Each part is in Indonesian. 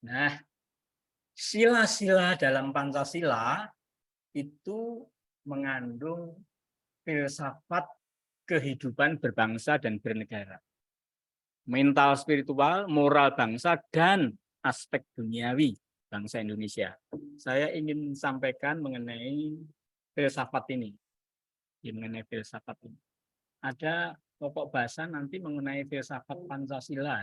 Nah, sila-sila dalam Pancasila itu mengandung filsafat kehidupan berbangsa dan bernegara. Mental, spiritual, moral bangsa, dan aspek duniawi bangsa Indonesia. Saya ingin sampaikan mengenai filsafat ini. Mengenai filsafat ini. Ada pokok bahasa nanti mengenai filsafat Pancasila.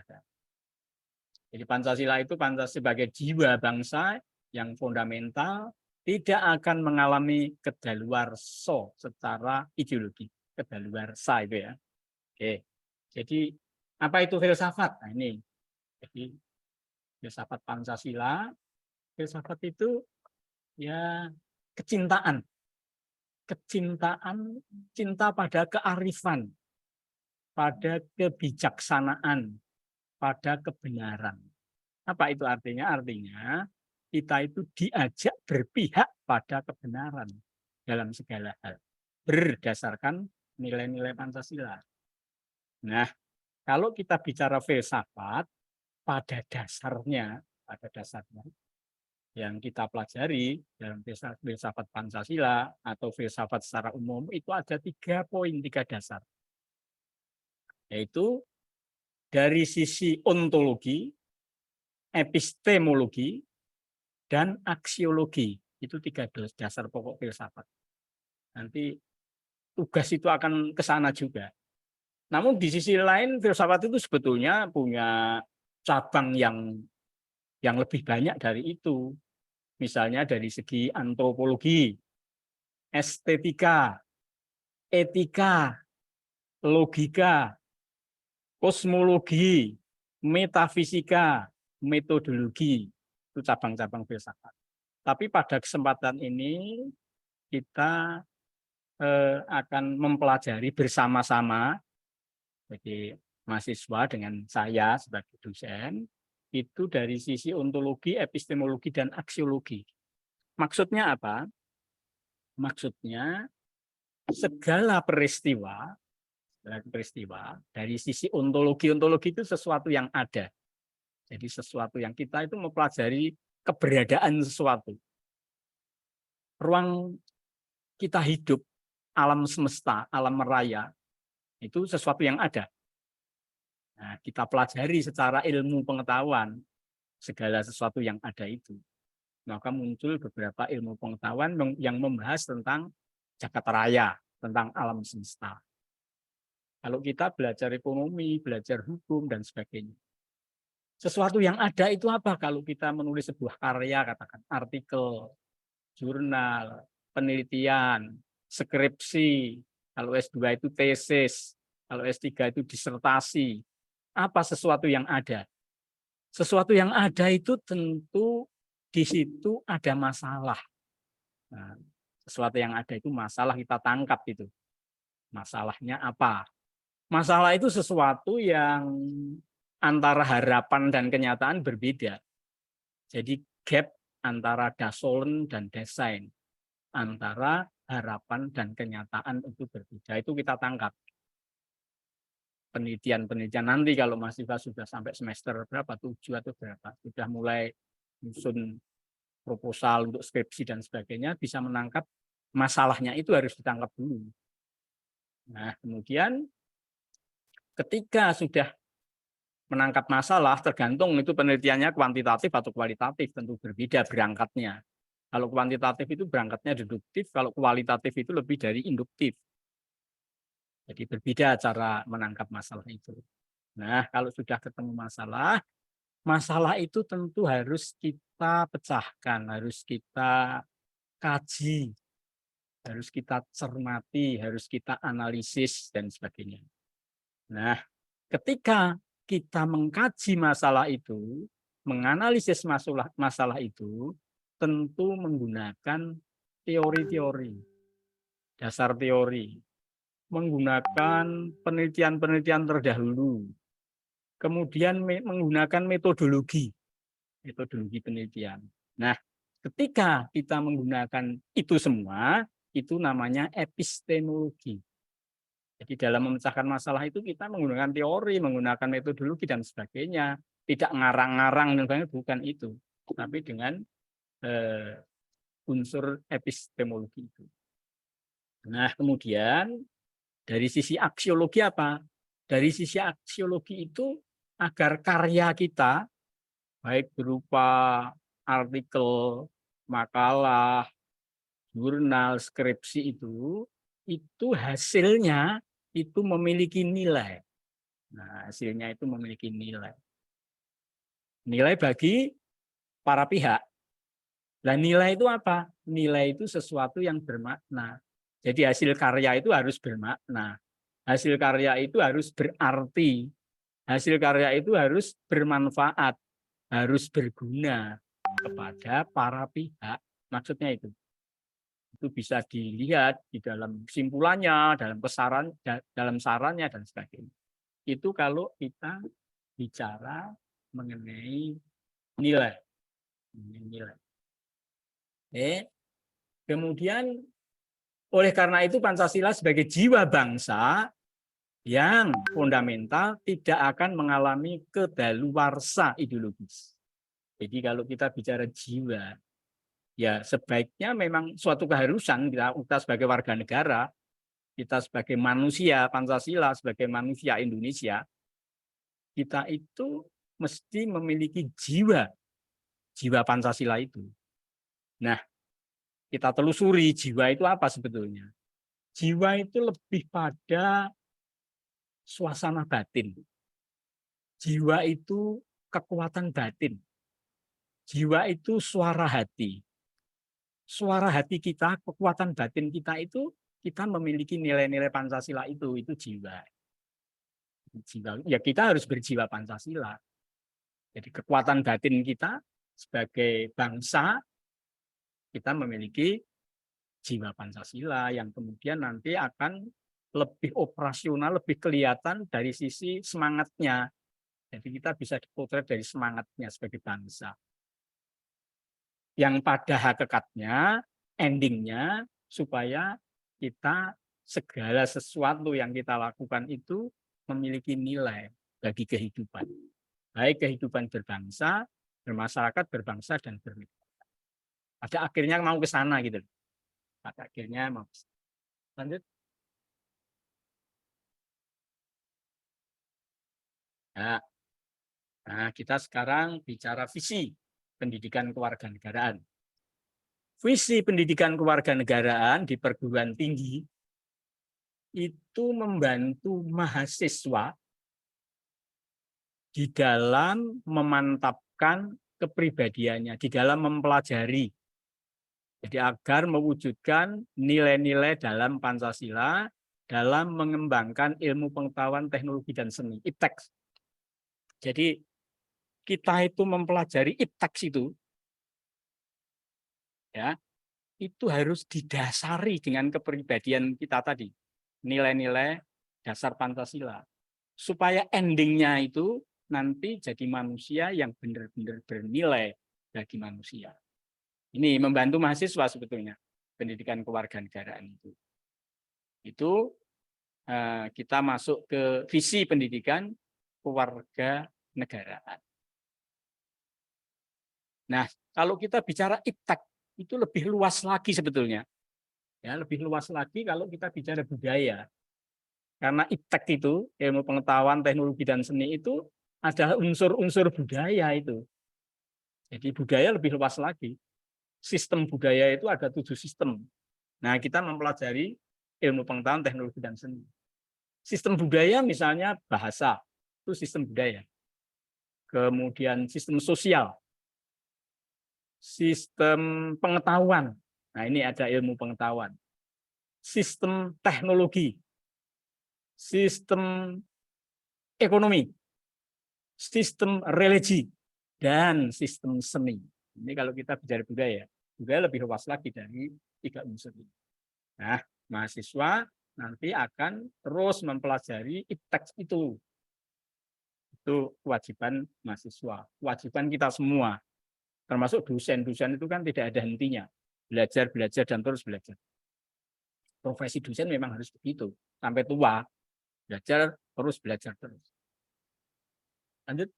Jadi Pancasila itu sebagai jiwa bangsa yang fundamental, tidak akan mengalami kedaluarsa secara ideologi. Kedaluarsa itu ya. Oke. Jadi apa itu filsafat? Nah, ini. Jadi filsafat Pancasila, filsafat itu ya kecintaan. Kecintaan, cinta pada kearifan, pada kebijaksanaan, pada kebenaran. Apa itu artinya? Artinya kita itu diajak berpihak pada kebenaran dalam segala hal berdasarkan nilai-nilai Pancasila. Nah, kalau kita bicara filsafat, pada dasarnya yang kita pelajari dalam filsafat Pancasila atau filsafat secara umum itu ada 3 poin, 3 dasar. Yaitu dari sisi ontologi, epistemologi, dan aksiologi. Itu 3 dasar pokok filsafat. Nanti tugas itu akan ke sana juga. Namun di sisi lain filsafat itu sebetulnya punya cabang yang lebih banyak dari itu. Misalnya dari segi antropologi, estetika, etika, logika, kosmologi, metafisika, metodologi. Itu cabang-cabang filsafat. Tapi pada kesempatan ini kita akan mempelajari bersama-sama, jadi mahasiswa dengan saya sebagai dosen, itu dari sisi ontologi, epistemologi, dan aksiologi. Maksudnya apa? Maksudnya segala peristiwa dari sisi ontologi itu sesuatu yang ada. Jadi sesuatu yang kita itu mempelajari keberadaan sesuatu. Ruang kita hidup, alam semesta, alam raya, itu sesuatu yang ada. Nah, kita pelajari secara ilmu pengetahuan segala sesuatu yang ada itu. Maka muncul beberapa ilmu pengetahuan yang membahas tentang jagat raya, tentang alam semesta. Kalau kita belajar ekonomi, belajar hukum, dan sebagainya. Sesuatu yang ada itu apa? Kalau kita menulis sebuah karya, katakan artikel, jurnal, penelitian, skripsi, kalau S2 itu tesis, kalau S3 itu disertasi. Apa sesuatu yang ada? Sesuatu yang ada itu tentu di situ ada masalah. Nah, sesuatu yang ada itu masalah kita tangkap itu. Masalahnya apa? Masalah itu sesuatu yang antara harapan dan kenyataan berbeda. Jadi gap antara dasolen dan desain, antara harapan dan kenyataan itu berbeda. Itu kita tangkap. Penelitian nanti kalau mahasiswa sudah sampai semester berapa, 7 atau berapa, sudah mulai menyusun proposal untuk skripsi dan sebagainya, bisa menangkap masalahnya itu harus ditangkap dulu. Nah, kemudian ketika sudah menangkap masalah, tergantung itu penelitiannya kuantitatif atau kualitatif, tentu berbeda berangkatnya. Kalau kuantitatif itu berangkatnya deduktif, kalau kualitatif itu lebih dari induktif. Jadi berbeda cara menangkap masalah itu. Nah, kalau sudah ketemu masalah, masalah itu tentu harus kita pecahkan, harus kita kaji, harus kita cermati, harus kita analisis, dan sebagainya. Nah, ketika kita mengkaji masalah itu, menganalisis masalah itu, tentu menggunakan teori-teori, dasar teori, menggunakan penelitian-penelitian terdahulu, kemudian menggunakan metodologi penelitian. Nah, ketika kita menggunakan itu semua, itu namanya epistemologi. Jadi dalam memecahkan masalah itu kita menggunakan teori, menggunakan metodologi dan sebagainya. tidak ngarang-ngarang dan sebagainya, bukan itu, tapi dengan unsur epistemologi itu. Nah, kemudian dari sisi aksiologi apa? Dari sisi aksiologi itu agar karya kita baik berupa artikel, makalah, jurnal, skripsi itu hasilnya itu memiliki nilai. Nah, hasilnya itu memiliki nilai. Nilai bagi para pihak. Dan nilai itu apa? Nilai itu sesuatu yang bermakna. Jadi hasil karya itu harus bermakna. Hasil karya itu harus berarti. Hasil karya itu harus bermanfaat, harus berguna kepada para pihak. Maksudnya itu. Itu bisa dilihat di dalam kesimpulannya, dalam sarannya dan sebagainya. Itu kalau kita bicara mengenai nilai. Nilai. Kemudian oleh karena itu Pancasila sebagai jiwa bangsa yang fundamental tidak akan mengalami kedaluarsa ideologis. Jadi kalau kita bicara jiwa, ya sebaiknya memang suatu keharusan kita sebagai warga negara, kita sebagai manusia Pancasila, sebagai manusia Indonesia, kita itu mesti memiliki jiwa Pancasila itu. Nah, kita telusuri jiwa itu apa sebetulnya. Jiwa itu lebih pada suasana batin. Jiwa itu kekuatan batin. Jiwa itu suara hati. Suara hati kita, kekuatan batin kita itu, kita memiliki nilai-nilai Pancasila itu jiwa. Ya kita harus berjiwa Pancasila. Jadi kekuatan batin kita sebagai bangsa, kita memiliki jiwa Pancasila yang kemudian nanti akan lebih operasional, lebih kelihatan dari sisi semangatnya. Jadi kita bisa dipotret dari semangatnya sebagai bangsa. Yang pada hakikatnya, endingnya, supaya kita segala sesuatu yang kita lakukan itu memiliki nilai bagi kehidupan. Baik kehidupan berbangsa, bermasyarakat, berbangsa, dan bernegara. Pada akhirnya mau ke sana gitu. Pada akhirnya mau ke sana. Lanjut. Nah, kita sekarang bicara visi pendidikan kewarganegaraan. Visi pendidikan kewarganegaraan di perguruan tinggi itu membantu mahasiswa di dalam memantapkan kepribadiannya, di dalam mempelajari. Jadi agar mewujudkan nilai-nilai dalam Pancasila, dalam mengembangkan ilmu pengetahuan, teknologi, dan seni, IPTEK. Jadi kita itu mempelajari IPTEK itu, ya, itu harus didasari dengan kepribadian kita tadi, nilai-nilai dasar Pancasila, supaya endingnya itu nanti jadi manusia yang benar-benar bernilai bagi manusia. Ini membantu mahasiswa sebetulnya pendidikan kewarganegaraan itu. Itu kita masuk ke visi pendidikan kewarganegaraan. Nah, kalau kita bicara IPTEK itu lebih luas lagi sebetulnya. Ya, lebih luas lagi kalau kita bicara budaya. Karena IPTEK itu, ilmu pengetahuan, teknologi, dan seni itu adalah unsur-unsur budaya itu. Jadi budaya lebih luas lagi. Sistem budaya itu ada 7 sistem. Nah, kita mempelajari ilmu pengetahuan, teknologi, dan seni. Sistem budaya misalnya bahasa, itu sistem budaya. Kemudian sistem sosial, sistem pengetahuan. Nah, ini ada ilmu pengetahuan. Sistem teknologi, sistem ekonomi, sistem religi, dan sistem seni. Ini kalau kita bicara budaya, budaya lebih luas lagi dari 3 unsur ini. Nah, mahasiswa nanti akan terus mempelajari IPTEK itu. Itu kewajiban mahasiswa, kewajiban kita semua. Termasuk dosen-dosen itu kan tidak ada hentinya. Belajar, belajar, dan terus belajar. Profesi dosen memang harus begitu. Sampai tua, belajar, terus belajar terus. Lanjut.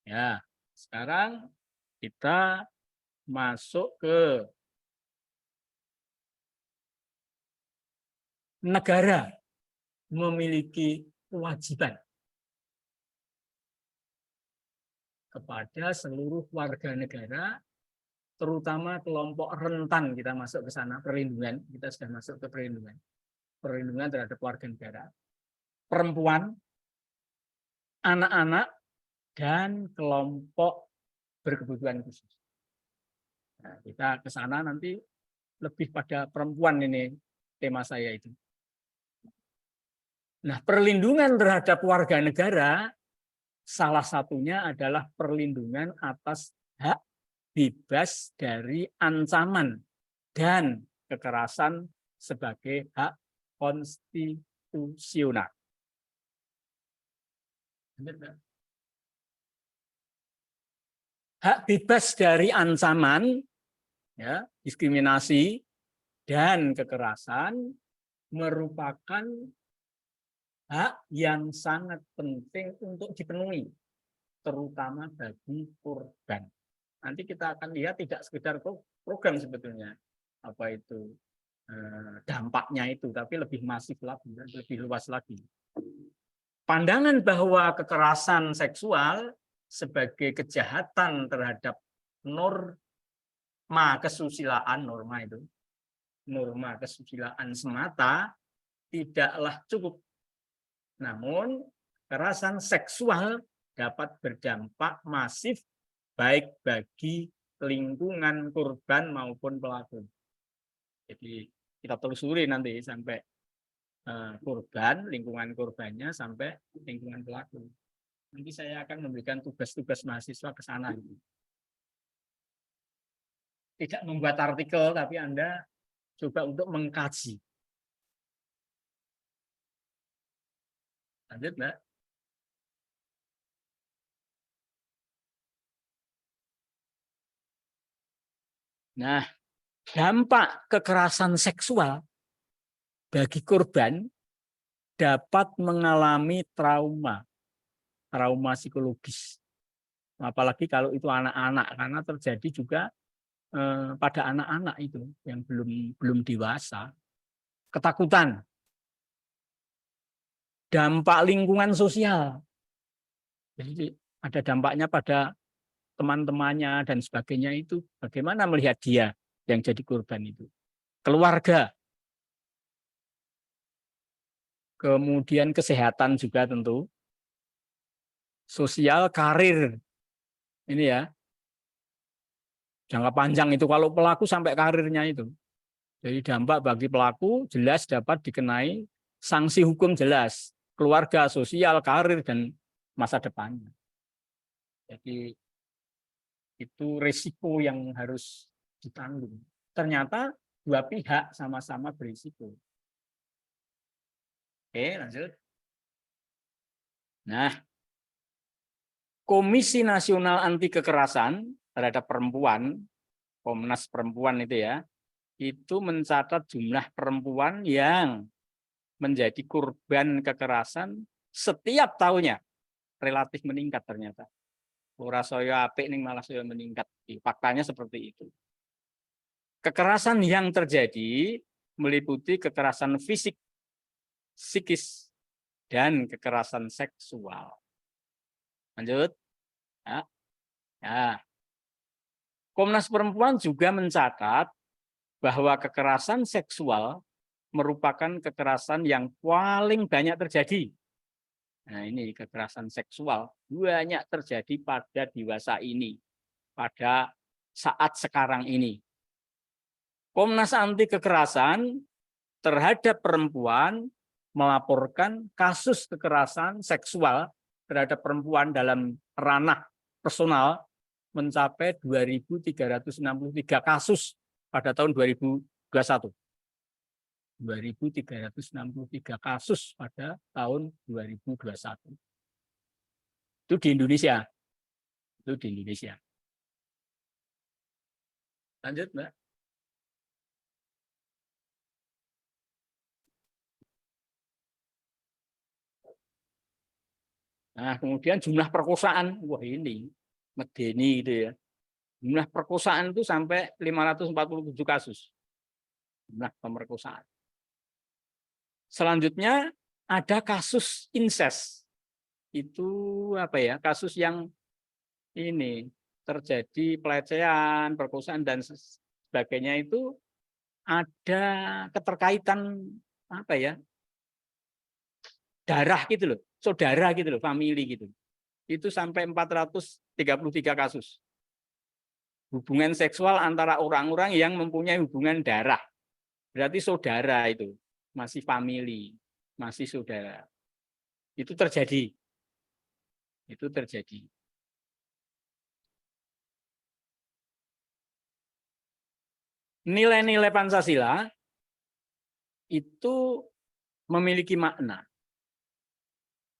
Ya, sekarang kita masuk ke negara memiliki kewajiban kepada seluruh warga negara, terutama kelompok rentan. Kita masuk ke sana, perlindungan. Kita sudah masuk ke perlindungan. Perlindungan terhadap warga negara. Perempuan, anak-anak, dan kelompok berkebutuhan khusus. Nah, kita ke sana nanti lebih pada perempuan ini tema saya itu. Nah, perlindungan terhadap warga negara salah satunya adalah perlindungan atas hak bebas dari ancaman dan kekerasan sebagai hak konstitusional. Hak bebas dari ancaman, ya, diskriminasi dan kekerasan merupakan hak yang sangat penting untuk dipenuhi, terutama bagi korban. Nanti kita akan lihat tidak sekedar program sebetulnya, apa itu dampaknya itu, tapi lebih masif lagi, lebih luas lagi. Pandangan bahwa kekerasan seksual sebagai kejahatan terhadap norma kesusilaan, norma kesusilaan semata tidaklah cukup. Namun, kekerasan seksual dapat berdampak masif baik bagi lingkungan korban maupun pelaku. Jadi kita telusuri nanti sampai korban, lingkungan korbannya, sampai lingkungan pelaku. Nanti saya akan memberikan tugas-tugas mahasiswa ke sana. Tidak membuat artikel, tapi Anda coba untuk mengkaji. Lanjut, Mbak. Nah, dampak kekerasan seksual bagi korban dapat mengalami trauma psikologis. Apalagi kalau itu anak-anak, karena terjadi juga pada anak-anak itu yang belum dewasa. Ketakutan, dampak lingkungan sosial. Jadi ada dampaknya pada teman-temannya dan sebagainya itu. Bagaimana melihat dia yang jadi korban itu? Keluarga, kemudian kesehatan juga tentu, sosial, karir. Ini ya, jangka panjang itu kalau pelaku sampai karirnya itu. Jadi dampak bagi pelaku jelas dapat dikenai sanksi hukum jelas, keluarga, sosial, karir, dan masa depannya. Jadi itu risiko yang harus ditanggung. Ternyata dua pihak sama-sama berisiko. Oke, lanjut. Nah, Komisi Nasional Anti Kekerasan terhadap Perempuan, Komnas Perempuan itu ya, itu mencatat jumlah perempuan yang menjadi korban kekerasan setiap tahunnya relatif meningkat ternyata. Ora saya apik ning malah saya meningkat. Faktanya seperti itu. Kekerasan yang terjadi meliputi kekerasan fisik, psikis, dan kekerasan seksual. Lanjut. Ya. Ya. Komnas Perempuan juga mencatat bahwa kekerasan seksual merupakan kekerasan yang paling banyak terjadi. Nah, ini kekerasan seksual banyak terjadi pada dewasa ini, pada saat sekarang ini. Komnas Anti Kekerasan terhadap Perempuan melaporkan kasus kekerasan seksual terhadap perempuan dalam ranah personal mencapai 2.363 kasus pada tahun 2021. 2.363 kasus pada tahun 2021. Itu di Indonesia. Itu di Indonesia. Lanjut, Mbak. Nah, kemudian jumlah perkosaan. Wah, ini medeni gitu ya. Jumlah perkosaan itu sampai 547 kasus. Jumlah pemerkosaan. Selanjutnya ada kasus incest. Itu apa ya? Kasus yang ini terjadi pelecehan, perkosaan dan sebagainya itu ada keterkaitan apa ya? Darah gitu loh, saudara gitu loh, family gitu. Itu sampai 433 kasus. Hubungan seksual antara orang-orang yang mempunyai hubungan darah. Berarti saudara itu, masih family, masih saudara. Itu terjadi. Itu terjadi. Nilai-nilai Pancasila itu memiliki makna.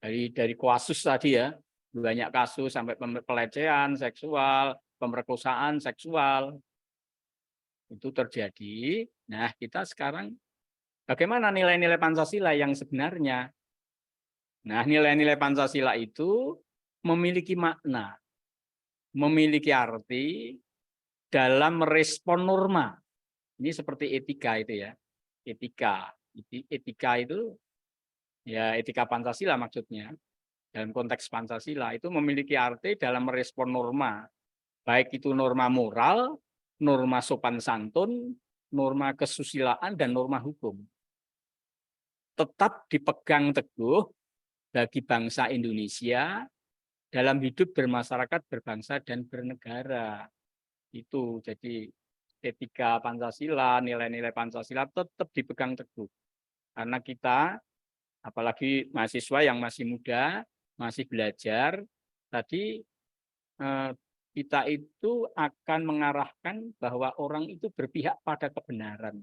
Dari kasus tadi ya, banyak kasus sampai pelecehan seksual, pemerkosaan seksual, itu terjadi. Nah, kita sekarang bagaimana nilai-nilai Pancasila yang sebenarnya? Nah, nilai-nilai Pancasila itu memiliki makna, memiliki arti dalam merespon norma. Ini seperti etika itu ya. Etika. Etika itu ya etika Pancasila maksudnya. Dalam konteks Pancasila itu memiliki arti dalam merespon norma. Baik itu norma moral, norma sopan santun, norma kesusilaan, dan norma hukum. Tetap dipegang teguh bagi bangsa Indonesia dalam hidup bermasyarakat, berbangsa, dan bernegara. Itu jadi etika Pancasila, nilai-nilai Pancasila tetap dipegang teguh. Karena kita, apalagi mahasiswa yang masih muda, masih belajar, tadi kita itu akan mengarahkan bahwa orang itu berpihak pada kebenaran.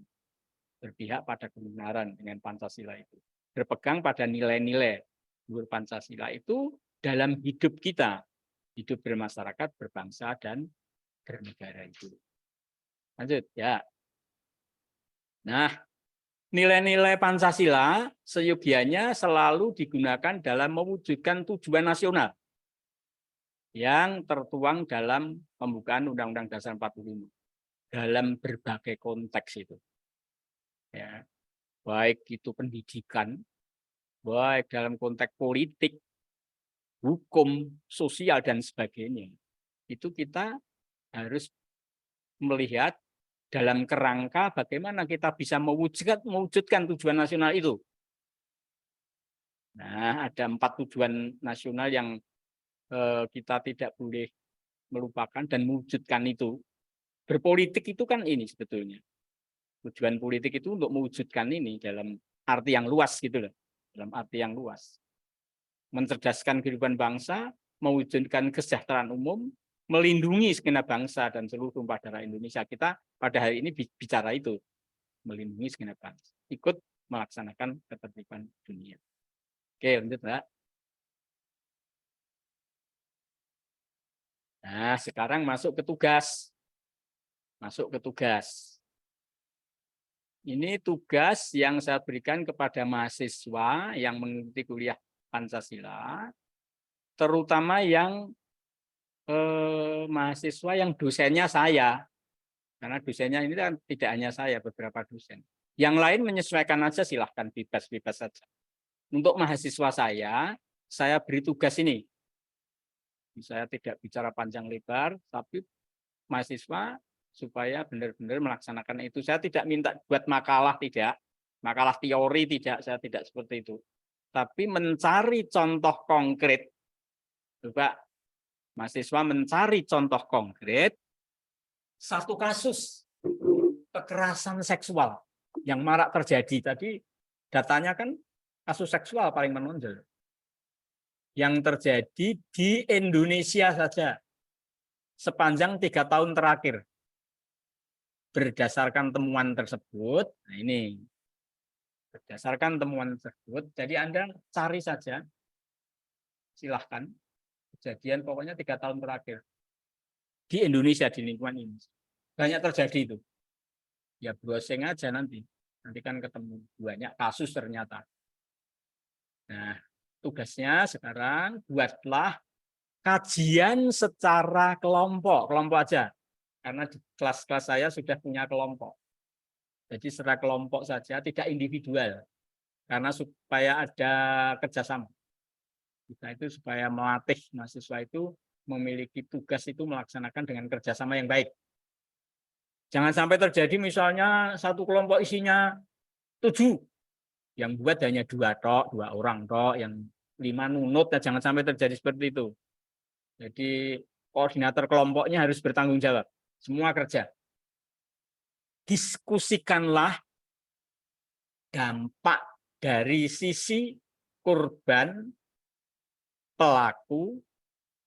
Berpihak pada kebenaran dengan Pancasila itu. Berpegang pada nilai-nilai luhur Pancasila itu dalam hidup kita. Hidup bermasyarakat, berbangsa, dan bernegara itu. Lanjut ya. Nah, nilai-nilai Pancasila seyogianya selalu digunakan dalam mewujudkan tujuan nasional yang tertuang dalam pembukaan Undang-Undang Dasar 45 dalam berbagai konteks itu. Ya, baik itu pendidikan, baik dalam konteks politik, hukum, sosial, dan sebagainya. Itu kita harus melihat dalam kerangka bagaimana kita bisa mewujudkan tujuan nasional itu. Nah, ada 4 tujuan nasional yang kita tidak boleh melupakan dan mewujudkan itu. Berpolitik itu kan ini sebetulnya. Tujuan politik itu untuk mewujudkan ini dalam arti yang luas gitu loh. Dalam arti yang luas. Mencerdaskan kehidupan bangsa, mewujudkan kesejahteraan umum, melindungi segenap bangsa dan seluruh tumpah darah Indonesia. Kita pada hari ini bicara itu, melindungi segenap bangsa. Ikut melaksanakan ketertiban dunia. Oke, lanjut Mbak. Nah, sekarang masuk ke tugas. Masuk ke tugas. Ini tugas yang saya berikan kepada mahasiswa yang mengikuti kuliah Pancasila, terutama yang mahasiswa yang dosennya saya. Karena dosennya ini kan tidak hanya saya, beberapa dosen. Yang lain menyesuaikan aja silahkan, bebas-bebas saja. Untuk mahasiswa saya beri tugas ini. Saya tidak bicara panjang lebar, tapi mahasiswa supaya benar-benar melaksanakan itu. Saya tidak minta buat makalah, tidak. Makalah teori tidak, saya tidak seperti itu. Tapi mencari contoh konkret. Coba mahasiswa mencari contoh konkret satu kasus kekerasan seksual yang marak terjadi. Tadi datanya kan kasus seksual paling menonjol. Yang terjadi di Indonesia saja sepanjang 3 tahun terakhir. Berdasarkan temuan tersebut, nah ini, berdasarkan temuan tersebut, jadi Anda cari saja, silahkan, kejadian pokoknya 3 tahun terakhir. Di Indonesia, di lingkungan ini. Banyak terjadi itu. Ya browsing aja nanti. Nanti kan ketemu banyak kasus ternyata. Nah, tugasnya sekarang buatlah kajian secara kelompok aja. Karena di kelas-kelas saya sudah punya kelompok. Jadi secara kelompok saja, tidak individual. Karena supaya ada kerjasama. Kita itu supaya melatih mahasiswa itu memiliki tugas itu melaksanakan dengan kerjasama yang baik. Jangan sampai terjadi misalnya satu kelompok isinya 7, yang buat hanya 2 orang tok, yang 5 nunut, ya jangan sampai terjadi seperti itu. Jadi koordinator kelompoknya harus bertanggung jawab, semua kerja. Diskusikanlah dampak dari sisi korban, pelaku,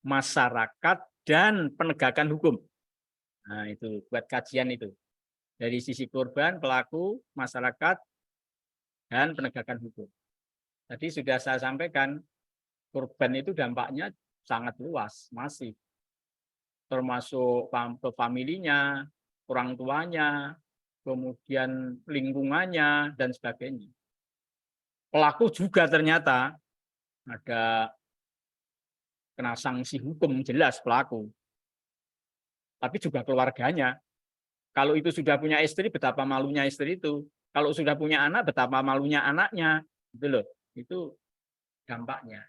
masyarakat, dan penegakan hukum. Nah, itu buat kajian itu. Dari sisi korban, pelaku, masyarakat, dan penegakan hukum. Tadi sudah saya sampaikan, korban itu dampaknya sangat luas, masif. Termasuk ke familinya, orang tuanya, kemudian lingkungannya, dan sebagainya. Pelaku juga ternyata ada kena sanksi hukum, jelas pelaku. Tapi juga keluarganya. Kalau itu sudah punya istri, betapa malunya istri itu. Kalau sudah punya anak, betapa malunya anaknya. Gitu loh. Itu dampaknya.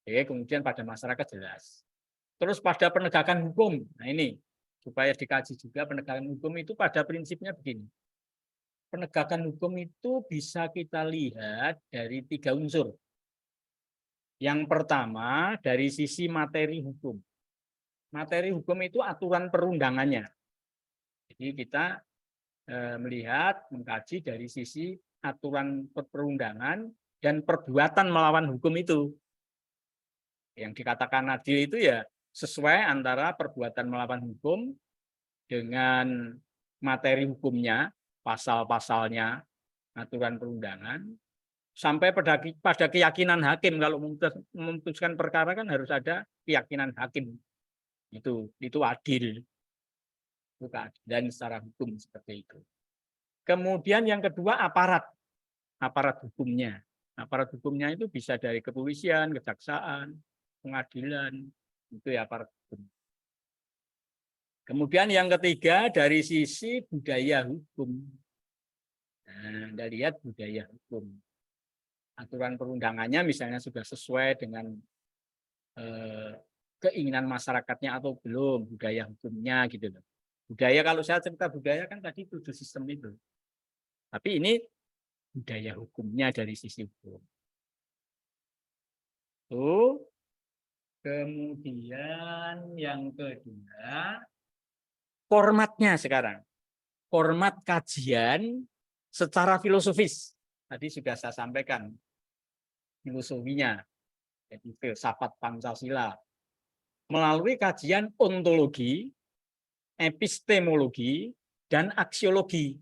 Oke, kemudian pada masyarakat jelas. Terus pada penegakan hukum. Nah ini, supaya dikaji juga penegakan hukum itu pada prinsipnya begini. Penegakan hukum itu bisa kita lihat dari 3 unsur. Yang pertama, dari sisi materi hukum. Materi hukum itu aturan perundangannya. Jadi kita melihat, mengkaji dari sisi aturan perundangan dan perbuatan melawan hukum itu. Yang dikatakan adil itu ya sesuai antara perbuatan melawan hukum dengan materi hukumnya, pasal-pasalnya, aturan perundangan, sampai pada keyakinan hakim. Kalau memutuskan perkara kan harus ada keyakinan hakim. Itu adil. Itu keadilan secara hukum seperti itu. Kemudian yang kedua aparat hukumnya. Aparat hukumnya itu bisa dari kepolisian, kejaksaan, pengadilan, itu ya aparat hukum. Kemudian yang ketiga dari sisi budaya hukum. Nah, Anda lihat budaya hukum. Aturan perundangannya misalnya sudah sesuai dengan keinginan masyarakatnya atau belum, budaya hukumnya gitu loh. Budaya, kalau saya cerita budaya kan tadi 7 sistem itu. Tapi ini budaya hukumnya dari sisi hukum. Tuh. Kemudian yang kedua, formatnya sekarang. Format kajian secara filosofis. Tadi sudah saya sampaikan filosofinya, jadi filsafat Pancasila. Melalui kajian ontologi, epistemologi, dan aksiologi.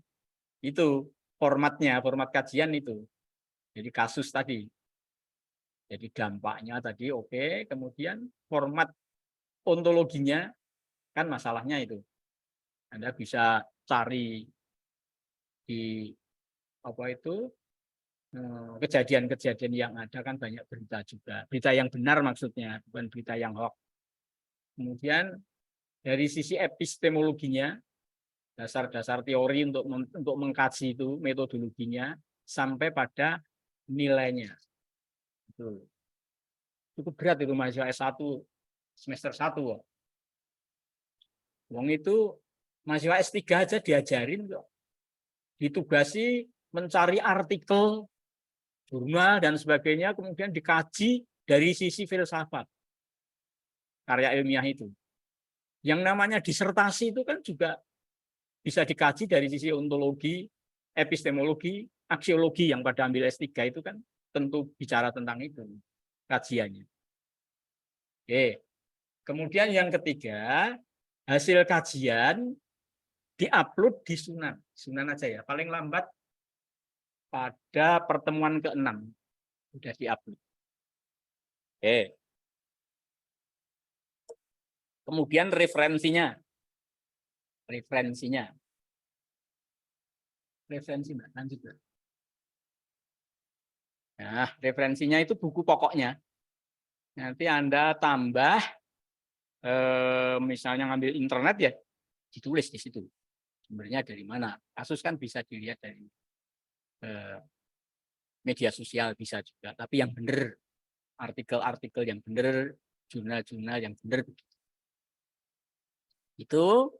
Itu formatnya, format kajian itu. Jadi kasus tadi. Jadi dampaknya tadi oke, kemudian format ontologinya kan masalahnya itu. Anda bisa cari di kejadian-kejadian yang ada kan banyak berita juga. Berita yang benar maksudnya, bukan berita yang hoax. Kemudian dari sisi epistemologinya, dasar-dasar teori untuk mengkaji itu, metodologinya, sampai pada nilainya. Itu cukup berat itu mahasiswa S1 semester 1. Wong itu mahasiswa S3 aja diajarin kok. Ditugasi mencari artikel, jurnal, dan sebagainya, kemudian dikaji dari sisi filsafat. Karya ilmiah itu. Yang namanya disertasi itu kan juga bisa dikaji dari sisi ontologi, epistemologi, aksiologi yang pada ambil S3 itu kan tentu bicara tentang itu kajiannya. Oke. Kemudian yang ketiga, hasil kajian diupload di Sunan. Sunan aja ya, paling lambat pada pertemuan ke-6 sudah diupload. Oke. Kemudian referensinya. Referensi, Mbak, lanjut. Nah, referensinya itu buku pokoknya. Nanti Anda tambah, misalnya ngambil internet ya, ditulis di situ. Sumbernya dari mana? Kasus kan bisa dilihat dari media sosial bisa juga, tapi yang benar, artikel-artikel yang benar, jurnal-jurnal yang benar. Itu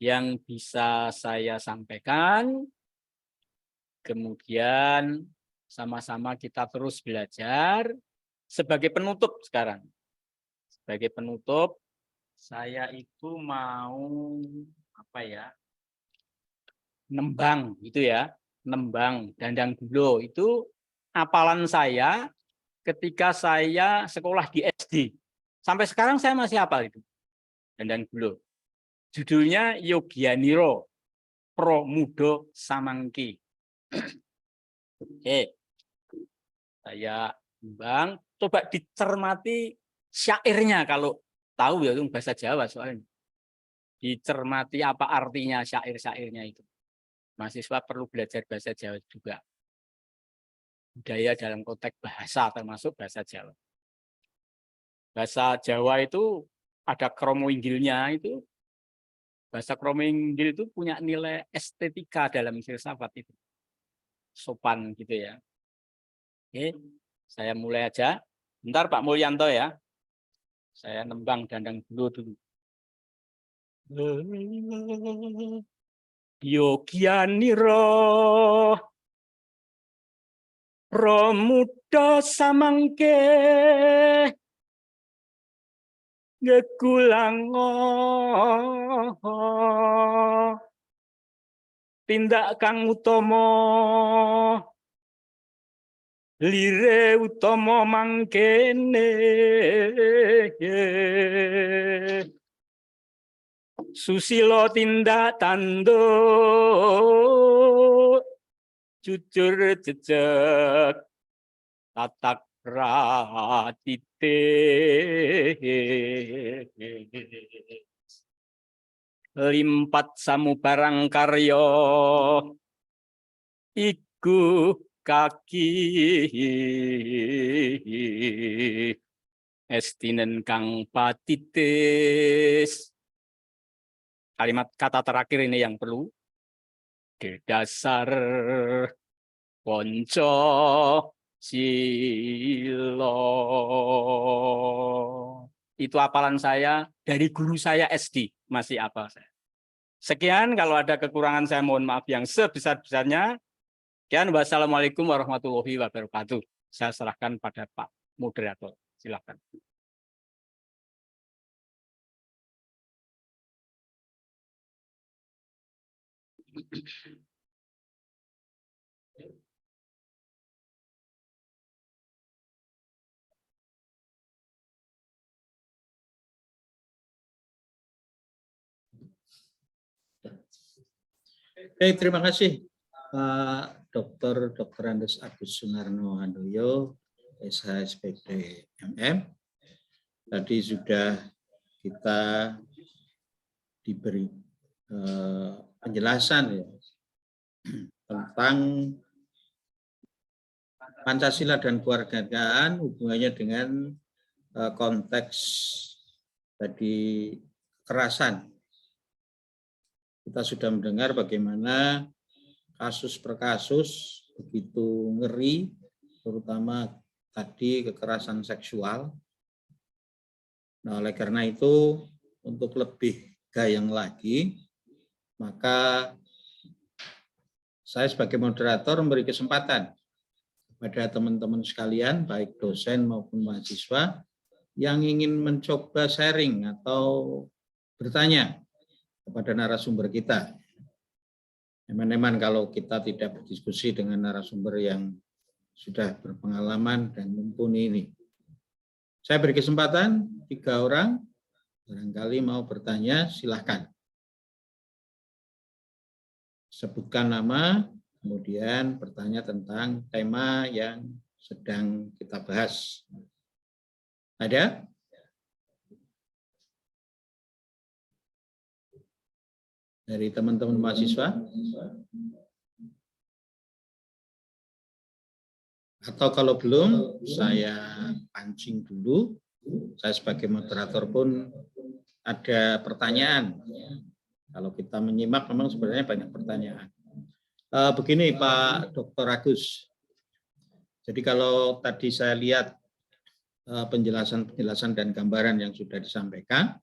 yang bisa saya sampaikan. Kemudian sama-sama kita terus belajar. Sebagai penutup sekarang. Sebagai penutup, saya itu mau apa ya? Nembang gitu ya. Nembang Dandang Gulo itu hafalan saya ketika saya sekolah di SD. Sampai sekarang saya masih hafal itu. Dandang Gulo. Judulnya Yogianiro Promudo Samangki. Oke. Saya nembang, coba dicermati syairnya kalau tahu ya itu bahasa Jawa soalnya. Dicermati apa artinya syair-syairnya itu. Mahasiswa perlu belajar bahasa Jawa juga. Budaya dalam konteks bahasa termasuk bahasa Jawa. Bahasa Jawa itu ada kromo inggilnya itu. Bahasa kromo inggil itu punya nilai estetika dalam filsafat itu. Sopan gitu ya. Oke, saya mulai aja. Bentar Pak Mulyanto ya. Saya nembang Dandang Gulo dulu. Yogianiro Promudo Samangke Gegulango tindak kang utama lire utama mangkene susilo tindak tanduk jujur jejak tatak ratite limpat samubarang karya iku kaki estinen kang patitis. Kalimat kata terakhir ini yang perlu. Dasar ponco silo. Itu hafalan saya dari guru saya SD, masih hafal saya. Sekian, kalau ada kekurangan saya mohon maaf yang sebesar-besarnya. Sekian, wassalamualaikum warahmatullahi wabarakatuh. Saya serahkan pada Pak Moderator. Silakan. Baik, terima kasih Pak Dr. Andes Agus Sunarno Handoyo, SHSPD MM. Tadi sudah kita diberi penjelasan ya, tentang Pancasila dan kewarganegaraan, hubungannya dengan konteks tadi kekerasan. Kita sudah mendengar bagaimana kasus per kasus begitu ngeri, terutama tadi kekerasan seksual. Nah, oleh karena itu, untuk lebih gayeng lagi, maka saya sebagai moderator memberi kesempatan kepada teman-teman sekalian, baik dosen maupun mahasiswa, yang ingin mencoba sharing atau bertanya kepada narasumber kita. Eman-eman kalau kita tidak berdiskusi dengan narasumber yang sudah berpengalaman dan mumpuni ini. Saya beri kesempatan 3 orang, barangkali mau bertanya, silahkan. Sebutkan nama, kemudian bertanya tentang tema yang sedang kita bahas. Ada? Dari teman-teman mahasiswa? Atau kalau belum, saya pancing dulu. Saya sebagai moderator pun ada pertanyaan. Kalau kita menyimak memang sebenarnya banyak pertanyaan. Begini Pak Dr. Agus. Jadi kalau tadi saya lihat penjelasan-penjelasan dan gambaran yang sudah disampaikan,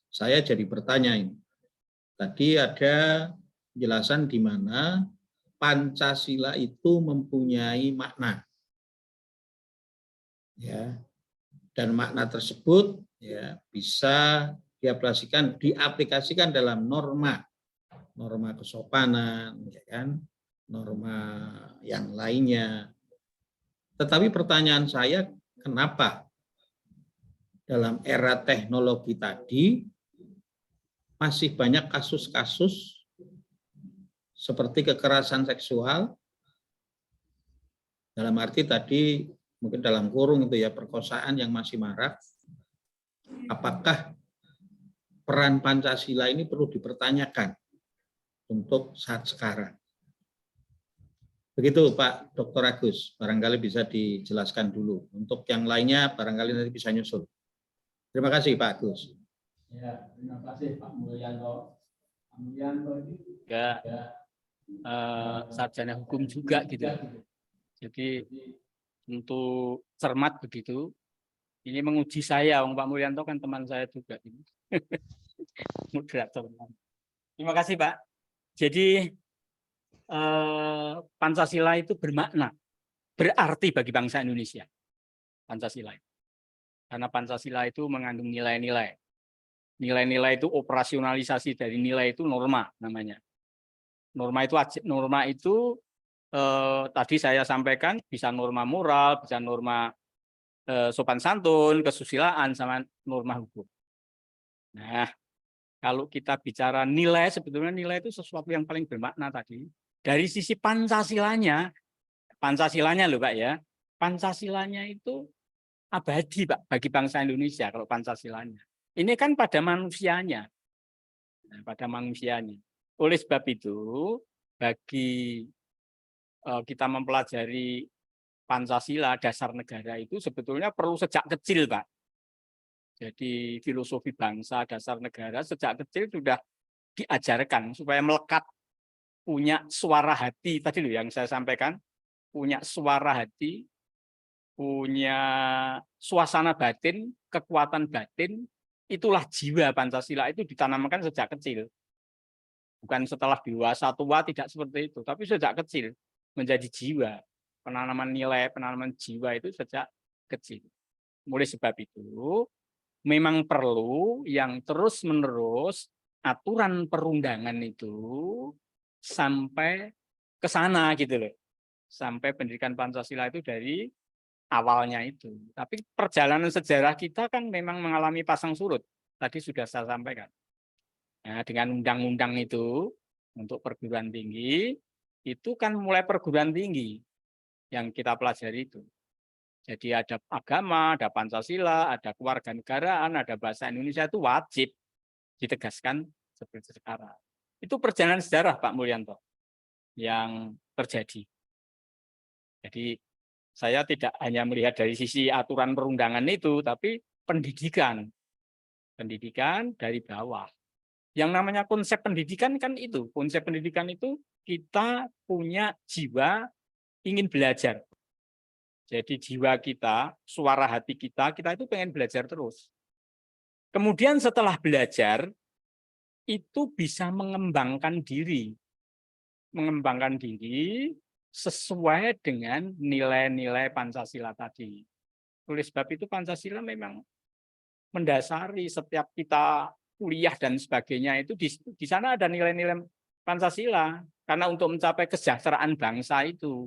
saya jadi bertanya ini. Tadi ada penjelasan di mana Pancasila itu mempunyai makna. Ya. Dan makna tersebut ya bisa diaplikasikan dalam norma kesopanan, ya kan, norma yang lainnya. Tetapi pertanyaan saya, kenapa dalam era teknologi tadi masih banyak kasus-kasus seperti kekerasan seksual, dalam arti tadi mungkin dalam kurung itu ya, perkosaan yang masih marak. Apakah peran Pancasila ini perlu dipertanyakan untuk saat sekarang? Begitu Pak Dr. Agus, barangkali bisa dijelaskan dulu. Untuk yang lainnya barangkali nanti bisa nyusul. Terima kasih Pak Agus. Ya, terima kasih Pak Mulyanto. Pak Mulyanto ini juga sarjana hukum juga gitu. Jadi untuk cermat begitu. Ini menguji saya, Pak Mulyanto kan teman saya juga. Moderator. Terima kasih Pak. Jadi Pancasila itu bermakna, berarti bagi bangsa Indonesia. Pancasila. Karena Pancasila itu mengandung nilai-nilai. Nilai-nilai itu operasionalisasi dari nilai itu norma namanya. Norma itu tadi saya sampaikan bisa norma moral, bisa norma sopan santun, kesusilaan, sama norma hukum. Nah, kalau kita bicara nilai, sebetulnya nilai itu sesuatu yang paling bermakna tadi. Dari sisi Pancasilanya loh Pak ya, Pancasilanya itu abadi Pak bagi bangsa Indonesia kalau Pancasilanya. Ini kan pada manusianya. Nah, pada manusianya. Oleh sebab itu, bagi kita mempelajari Pancasila, dasar negara itu sebetulnya perlu sejak kecil, Pak. Jadi filosofi bangsa, dasar negara sejak kecil sudah diajarkan supaya melekat, punya suara hati, tadi loh yang saya sampaikan, punya suara hati, punya suasana batin, kekuatan batin, itulah jiwa Pancasila itu ditanamkan sejak kecil. Bukan setelah dewasa tua, tidak seperti itu, tapi sejak kecil menjadi jiwa. Penanaman nilai, penanaman jiwa itu sejak kecil. Oleh sebab itu, memang perlu yang terus-menerus aturan perundangan itu sampai ke sana gitu loh. Sampai pendidikan Pancasila itu dari awalnya itu. Tapi perjalanan sejarah kita kan memang mengalami pasang surut. Tadi sudah saya sampaikan. Nah, dengan undang-undang itu untuk perguruan tinggi, itu kan mulai perguruan tinggi yang kita pelajari itu. Jadi ada agama, ada Pancasila, ada kewarganegaraan, ada bahasa Indonesia, itu wajib ditegaskan seperti sekarang. Itu perjalanan sejarah Pak Mulyanto yang terjadi. Jadi saya tidak hanya melihat dari sisi aturan perundangan itu, tapi pendidikan. Pendidikan dari bawah. Yang namanya konsep pendidikan kan itu. Konsep pendidikan itu kita punya jiwa ingin belajar. Jadi jiwa kita, suara hati kita itu pengen belajar terus. Kemudian setelah belajar, itu bisa mengembangkan diri. Mengembangkan diri sesuai dengan nilai-nilai Pancasila tadi. Oleh sebab itu Pancasila memang mendasari setiap kita kuliah dan sebagainya itu di sana ada nilai-nilai Pancasila. Karena untuk mencapai kesejahteraan bangsa itu.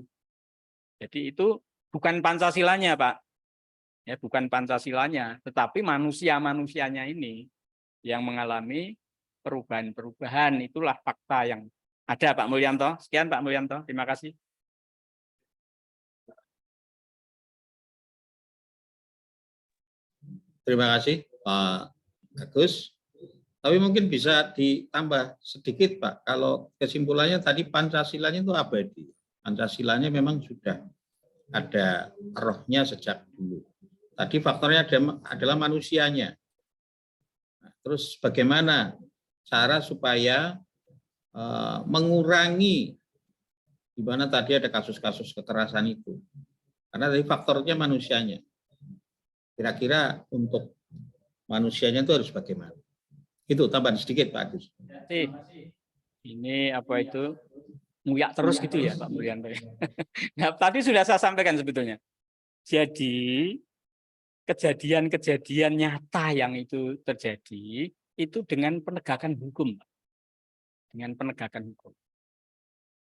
Jadi itu bukan Pancasilanya, Pak. Ya, bukan Pancasilanya, tetapi manusia-manusianya ini yang mengalami perubahan-perubahan. Itulah fakta yang ada, Pak Mulyanto. Sekian, Pak Mulyanto. Terima kasih. Terima kasih Pak Agus. Tapi mungkin bisa ditambah sedikit Pak. Kalau kesimpulannya tadi Pancasilanya itu abadi. Pancasilanya memang sudah ada rohnya sejak dulu. Tadi faktornya adalah manusianya. Nah, terus bagaimana cara supaya mengurangi di mana tadi ada kasus-kasus kekerasan itu? Karena tadi faktornya manusianya. Kira-kira untuk manusianya itu harus bagaimana? Itu tambahan sedikit Pak Agus. Ini apa itu nguyak terus gitu ya Pak Mulyanto. Nah, tadi sudah saya sampaikan sebetulnya. Jadi kejadian-kejadian nyata yang itu terjadi itu dengan penegakan hukum. Dengan penegakan hukum.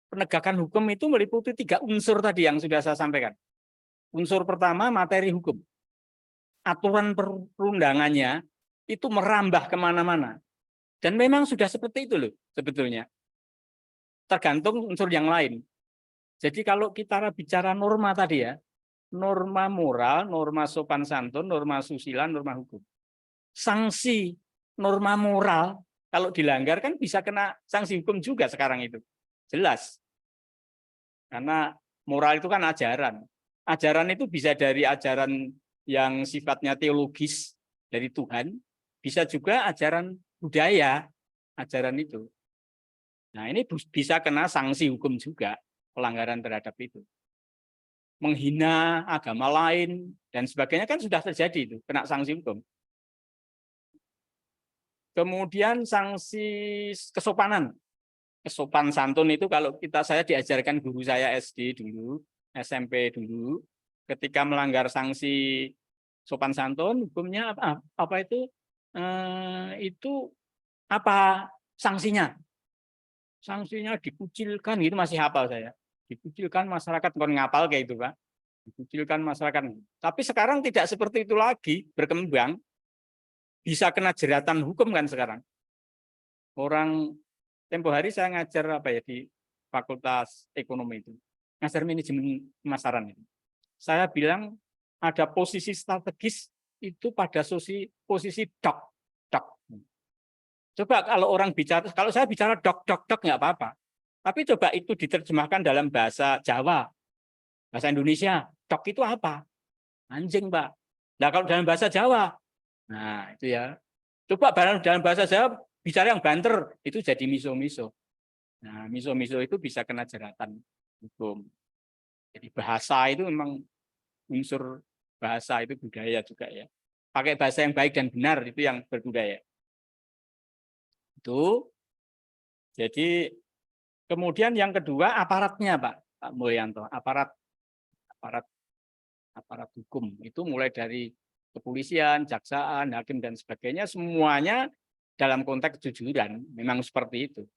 Penegakan hukum itu meliputi 3 unsur tadi yang sudah saya sampaikan. Unsur pertama materi hukum. Aturan perundangannya itu merambah kemana-mana. Dan memang sudah seperti itu loh sebetulnya. Tergantung unsur yang lain. Jadi kalau kita bicara norma tadi ya, norma moral, norma sopan santun, norma susila, norma hukum. Sanksi norma moral kalau dilanggar kan bisa kena sanksi hukum juga sekarang itu. Jelas. Karena moral itu kan ajaran. Ajaran itu bisa dari ajaran yang sifatnya teologis dari Tuhan, bisa juga ajaran budaya, ajaran itu. Nah, ini bisa kena sanksi hukum juga, pelanggaran terhadap itu. Menghina agama lain dan sebagainya kan sudah terjadi itu, kena sanksi hukum. Kemudian sanksi kesopanan. Kesopan santun itu kalau saya diajarkan guru saya SD dulu, SMP dulu, ketika melanggar sanksi sopan santun, hukumnya apa itu? Itu apa sanksinya? Sanksinya dikucilkan, gitu masih hafal saya. Dikucilkan masyarakat, bukan ngapal kayak itu Pak. Dikucilkan masyarakat. Tapi sekarang tidak seperti itu lagi, berkembang. Bisa kena jeratan hukum kan sekarang. Orang tempo hari saya ngajar apa ya di Fakultas Ekonomi itu. Ngajar manajemen pemasaran itu. Saya bilang ada posisi strategis itu pada posisi dok. Coba kalau orang bicara, kalau saya bicara dok nggak apa-apa. Tapi coba itu diterjemahkan dalam bahasa Jawa, bahasa Indonesia. Dok itu apa? Anjing, Pak. Nah, kalau dalam bahasa Jawa, nah itu ya. Coba dalam bahasa Jawa bicara yang banter, itu jadi miso-miso. Nah, miso-miso itu bisa kena jeratan hukum. Jadi bahasa itu memang unsur bahasa itu budaya juga ya. Pakai bahasa yang baik dan benar itu yang berbudaya. Itu. Jadi kemudian yang kedua aparatnya Pak Mulyanto, aparat hukum itu mulai dari kepolisian, jaksaan, hakim dan sebagainya semuanya dalam konteks kejujuran memang seperti itu.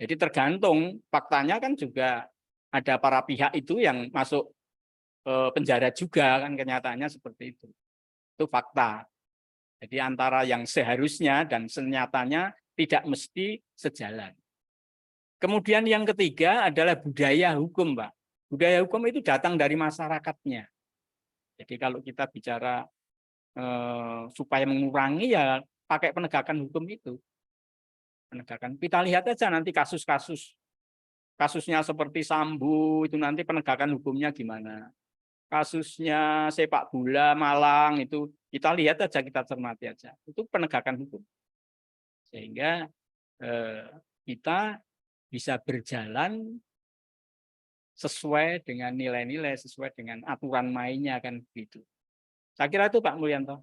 Jadi tergantung faktanya kan juga ada para pihak itu yang masuk penjara juga kan kenyataannya seperti itu. Itu fakta. Jadi antara yang seharusnya dan senyatanya tidak mesti sejalan. Kemudian yang ketiga adalah budaya hukum, Pak. Budaya hukum itu datang dari masyarakatnya. Jadi kalau kita bicara supaya mengurangi ya pakai penegakan hukum itu. Penegakan. Kita lihat aja nanti kasusnya seperti Sambo itu nanti penegakan hukumnya gimana. Kasusnya sepak bola Malang itu kita lihat aja, kita cermati aja. Itu penegakan hukum. Sehingga kita bisa berjalan sesuai dengan nilai-nilai, sesuai dengan aturan mainnya kan begitu. Saya kira itu Pak Mulyanto.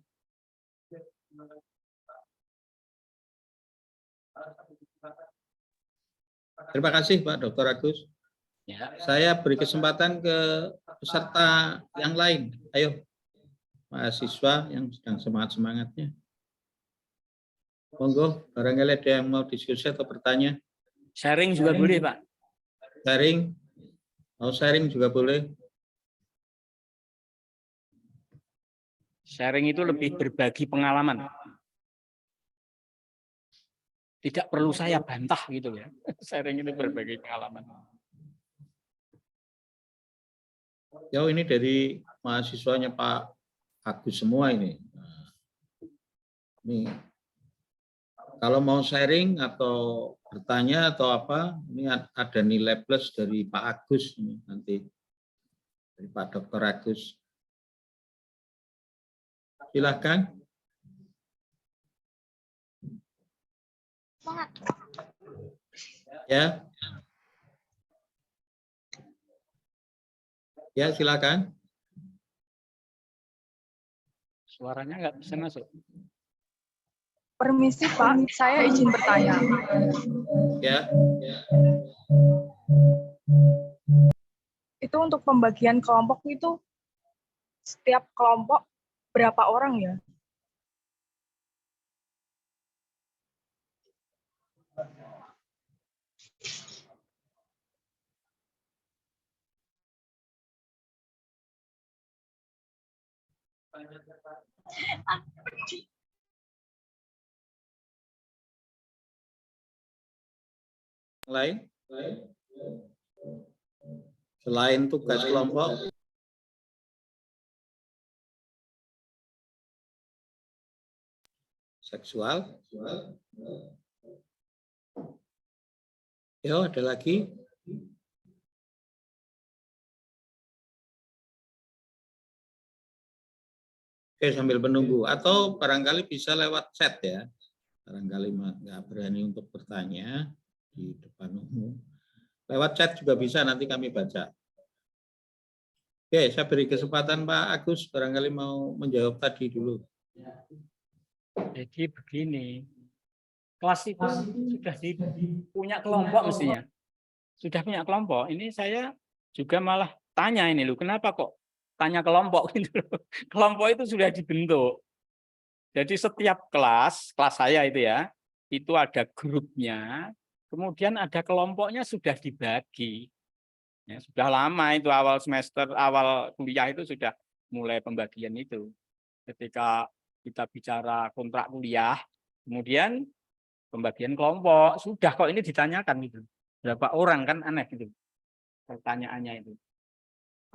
Terima kasih Pak Dr. Agus. Ya. Saya beri kesempatan ke peserta yang lain. Ayo, mahasiswa yang sedang semangat-semangatnya. Monggo, barangkali ada yang mau diskusi atau bertanya. Sharing juga boleh, Pak. Sharing, mau sharing juga boleh. Sharing itu lebih berbagi pengalaman. Tidak perlu saya bantah gitu ya. Sharing itu berbagi pengalaman. Jauh ini dari mahasiswanya Pak Agus semua ini. Ini kalau mau sharing atau bertanya atau apa, ini ada nilai plus dari Pak Agus ini nanti. dari Pak Dr. Agus. Silakan. Ya. Ya, silakan. Suaranya nggak bisa masuk. Permisi Pak, saya izin bertanya. Ya. Itu untuk pembagian kelompok itu, setiap kelompok berapa orang ya? Lain? Selain tugas kelompok, seksual. Ya, ada lagi. Oke, sambil menunggu. Atau barangkali bisa lewat chat ya. Barangkali nggak berani untuk bertanya di depan umum. Lewat chat juga bisa, nanti kami baca. Oke, saya beri kesempatan Pak Agus, barangkali mau menjawab tadi dulu. Jadi begini, kelas itu sudah punya kelompok mestinya. Sudah punya kelompok. Ini saya juga malah tanya ini loh, kenapa kok tanya kelompok gitu loh. Kelompok itu sudah dibentuk. Jadi setiap kelas saya itu ya, itu ada grupnya, kemudian ada kelompoknya sudah dibagi. Ya, sudah lama itu awal semester, awal kuliah itu sudah mulai pembagian itu. Ketika kita bicara kontrak kuliah, kemudian pembagian kelompok, sudah kok ini ditanyakan gitu. Berapa orang kan aneh gitu pertanyaannya itu.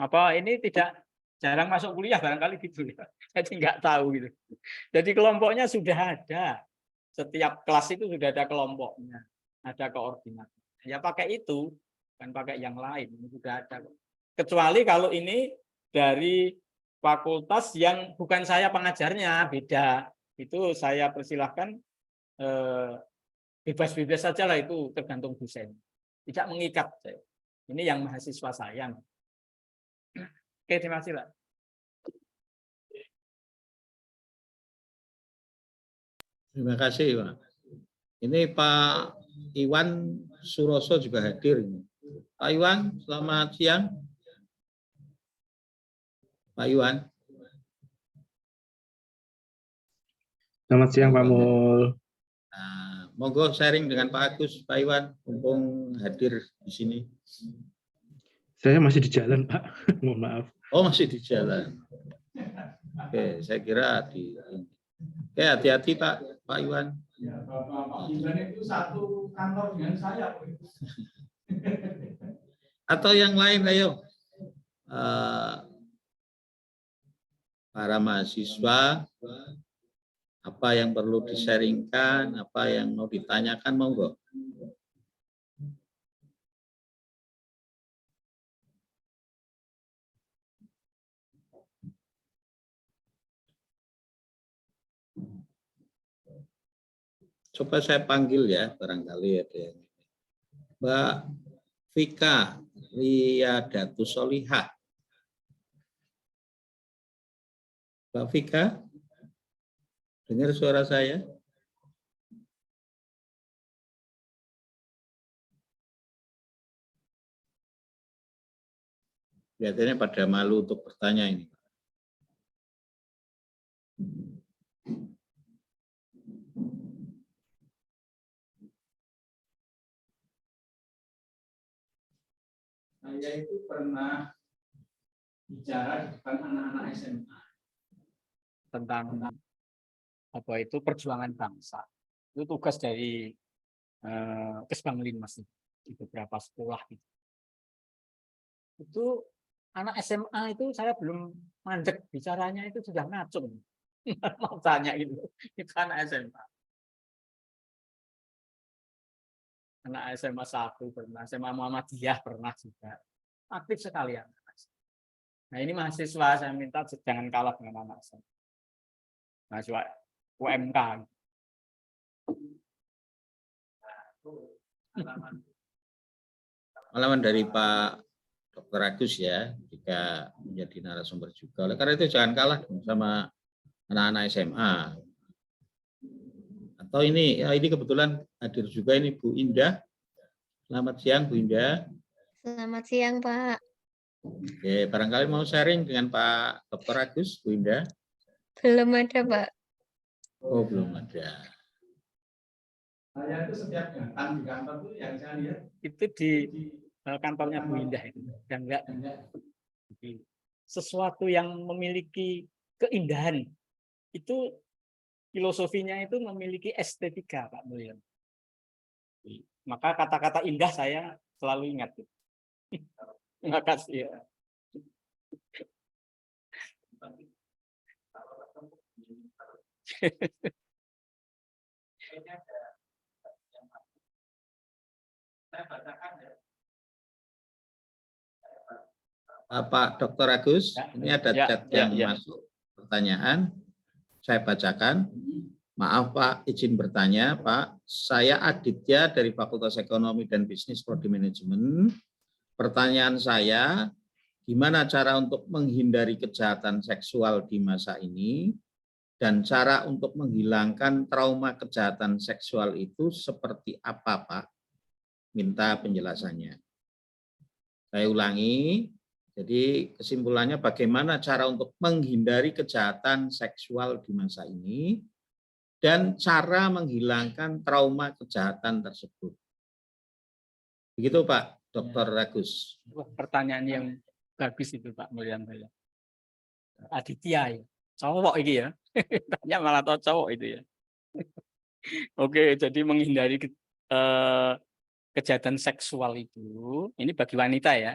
Apa ini tidak jarang masuk kuliah barangkali gitu ya. Jadi nggak tahu gitu. Jadi kelompoknya sudah ada. Setiap kelas itu sudah ada kelompoknya, ada koordinat. Ya pakai itu, kan pakai yang lain. Ini sudah ada. Kecuali kalau ini dari fakultas yang bukan saya pengajarnya, beda. Itu saya persilahkan bebas-bebas saja lah, itu tergantung dosen. Tidak mengikat. Ini yang mahasiswa saya. Oke, terima kasih, Pak. Terima kasih, Pak. Ini Pak Iwan Suroso juga hadir. Pak Iwan, selamat siang. Pak Iwan. Selamat siang Pak Mul. Nah, monggo sharing dengan Pak Agus, Pak Iwan, mumpung hadir di sini. Saya masih di jalan Pak, mohon maaf. Oh, masih di jalan. Oke, saya kira di. Oke, hati-hati Pak Iwan. Ya, Pak Iwan itu satu kantor dengan saya. Atau yang lain, ayo. Para mahasiswa, apa yang perlu di-sharingkan, apa yang mau ditanyakan, monggo. Coba saya panggil ya, barangkali ada yang. Mbak Vika Riyadatus Solihah. Mbak Vika, dengar suara saya? Kelihatannya pada malu untuk bertanya ini. Saya itu pernah bicara di depan anak-anak SMA tentang apa itu perjuangan bangsa. Itu tugas dari Kesbanglinmas di beberapa sekolah gitu. Itu anak SMA itu saya belum mandek bicaranya itu sudah ngacung. Mau tanya itu anak SMA. Anak SMA 1 pernah, SMA Muhammadiyah pernah juga. Aktif sekali anak. Nah ini mahasiswa saya minta jangan kalah dengan anak saya. Mahasiswa UMK. Pengalaman dari Pak Dr. Agus ya, jika menjadi narasumber juga. Oleh karena itu jangan kalah sama anak-anak SMA. Atau ini, ya ini kebetulan hadir juga ini Bu Indah. Selamat siang Bu Indah. Selamat siang, Pak. Oke, barangkali mau sharing dengan Pak Dr. Agus, Bu Indah. Belum ada, Pak. Oh, belum ada. Saya itu setiap datang di kantor tuh yang saya lihat itu di kantornya Bu Indah itu. Dan enggak sesuatu yang memiliki keindahan itu filosofinya itu memiliki estetika, Pak Mulyan. Maka kata-kata indah saya selalu ingat. Terima kasih ya. Pak Dr. Agus, ini ada chat yang masuk pertanyaan. Saya bacakan. Maaf Pak, izin bertanya Pak. Saya Aditya dari Fakultas Ekonomi dan Bisnis Prodi Manajemen. Pertanyaan saya, gimana cara untuk menghindari kejahatan seksual di masa ini? Dan cara untuk menghilangkan trauma kejahatan seksual itu seperti apa Pak? Minta penjelasannya. Saya ulangi. Jadi kesimpulannya bagaimana cara untuk menghindari kejahatan seksual di masa ini dan cara menghilangkan trauma kejahatan tersebut. Begitu Pak Dr. Agus. Pertanyaan yang bagus itu Pak Mulyan. Aditya ya. Cowok ini ya. Tanya malah tahu cowok itu ya. Oke, jadi menghindari kejahatan seksual itu, ini bagi wanita ya.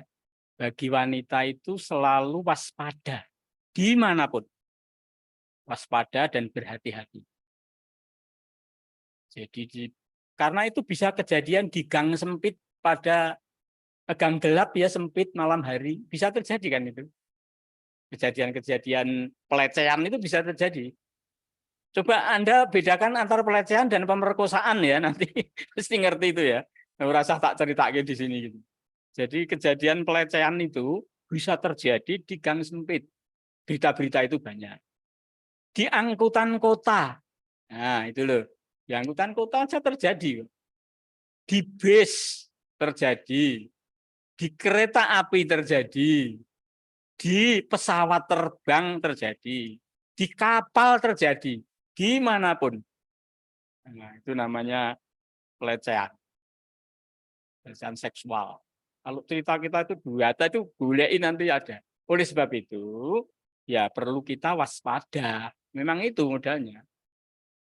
Bagi wanita itu selalu waspada dimanapun, waspada dan berhati-hati. Jadi karena itu bisa kejadian di gang sempit pada gang gelap ya, sempit malam hari bisa terjadi kan itu. Kejadian-kejadian pelecehan itu bisa terjadi. Coba Anda bedakan antara pelecehan dan pemerkosaan ya, nanti pasti ngerti itu ya. Merasa tak ceritakan di sini gitu. Jadi kejadian pelecehan itu bisa terjadi di gang sempit. Berita-berita itu banyak. Di angkutan kota. Nah, itu loh. Di angkutan kota aja terjadi. Di bis terjadi. Di kereta api terjadi. Di pesawat terbang terjadi. Di kapal terjadi. Dimanapun. Nah, itu namanya pelecehan. Pelecehan seksual. Kalau cerita kita itu data itu bolehin nanti ada. Oleh sebab itu, ya perlu kita waspada. Memang itu modalnya.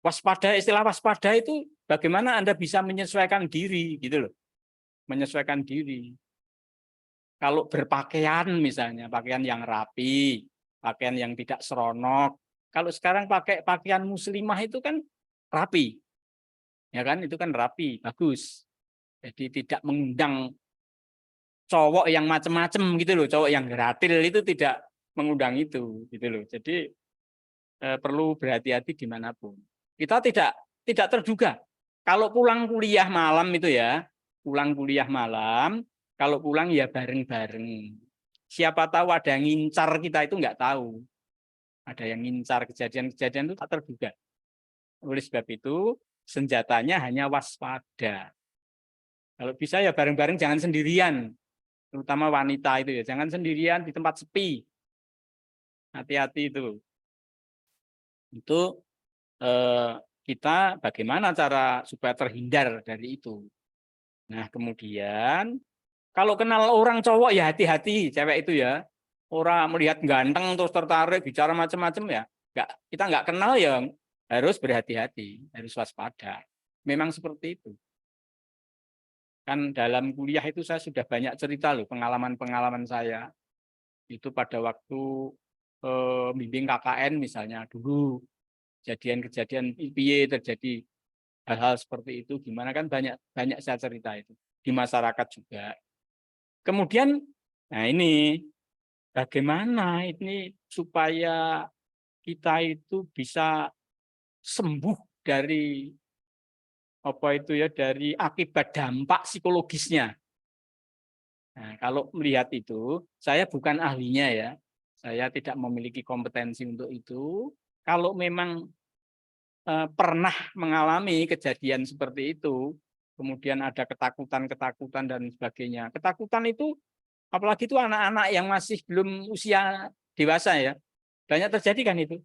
Waspada, istilah waspada itu bagaimana Anda bisa menyesuaikan diri, gitu loh. Menyesuaikan diri. Kalau berpakaian misalnya, pakaian yang rapi, pakaian yang tidak seronok. Kalau sekarang pakai pakaian muslimah itu kan rapi. Ya kan, itu kan rapi, bagus. Jadi tidak mengundang cowok yang macam-macam gitu loh, cowok yang gratil itu tidak mengundang itu gitu loh. Jadi perlu berhati-hati dimanapun. Kita tidak terduga. Kalau pulang kuliah malam itu ya, pulang kuliah malam, kalau pulang ya bareng-bareng. Siapa tahu ada yang ngincar kita itu nggak tahu. Ada yang ngincar, kejadian-kejadian itu tak terduga. Oleh sebab itu senjatanya hanya waspada. Kalau bisa ya bareng-bareng, jangan sendirian. Terutama wanita itu ya, jangan sendirian di tempat sepi. Hati-hati itu. Untuk kita bagaimana cara supaya terhindar dari itu. Nah kemudian kalau kenal orang cowok ya hati-hati, cewek itu ya. Orang melihat ganteng terus tertarik bicara macam-macam ya. Kita nggak kenal ya harus berhati-hati, harus waspada. Memang seperti itu. Kan dalam kuliah itu saya sudah banyak cerita loh, pengalaman-pengalaman saya. Itu pada waktu bimbing KKN misalnya dulu, kejadian-kejadian piye terjadi hal-hal seperti itu, gimana kan banyak saya cerita itu. Di masyarakat juga. Kemudian, nah ini, bagaimana ini supaya kita itu bisa sembuh dari apa itu ya, dari akibat dampak psikologisnya. Nah, kalau melihat itu, saya bukan ahlinya ya. Saya tidak memiliki kompetensi untuk itu. Kalau memang pernah mengalami kejadian seperti itu, kemudian ada ketakutan-ketakutan dan sebagainya. Ketakutan itu, apalagi itu anak-anak yang masih belum usia dewasa ya, banyak terjadi kan itu.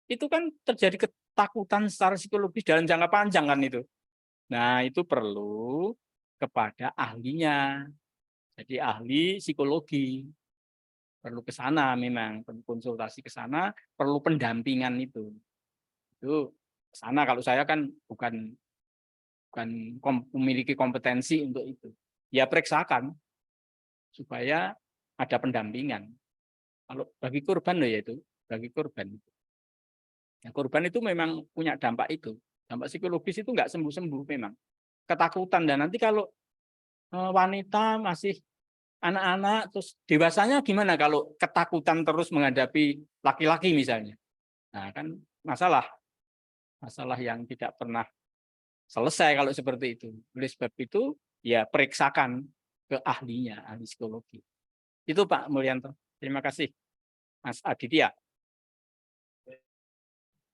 Itu kan terjadi ketakutan secara psikologis dalam jangka panjang kan itu. Nah, itu perlu kepada ahlinya. Jadi ahli psikologi perlu ke sana memang, perlu konsultasi ke sana, perlu pendampingan itu. Itu ke sana. Kalau saya kan bukan memiliki kompetensi untuk itu. Ya periksakan supaya ada pendampingan. Kalau bagi korban loh ya itu, bagi korban. Ya, korban itu memang punya dampak itu. Dampak psikologis itu nggak sembuh-sembuh memang. Ketakutan, dan nanti kalau wanita masih anak-anak, terus dewasanya gimana kalau ketakutan terus menghadapi laki-laki misalnya. Nah kan masalah yang tidak pernah selesai kalau seperti itu. Oleh sebab itu ya periksakan ke ahlinya, ahli psikologi. Itu Pak Mulyanto. Terima kasih Mas Aditya.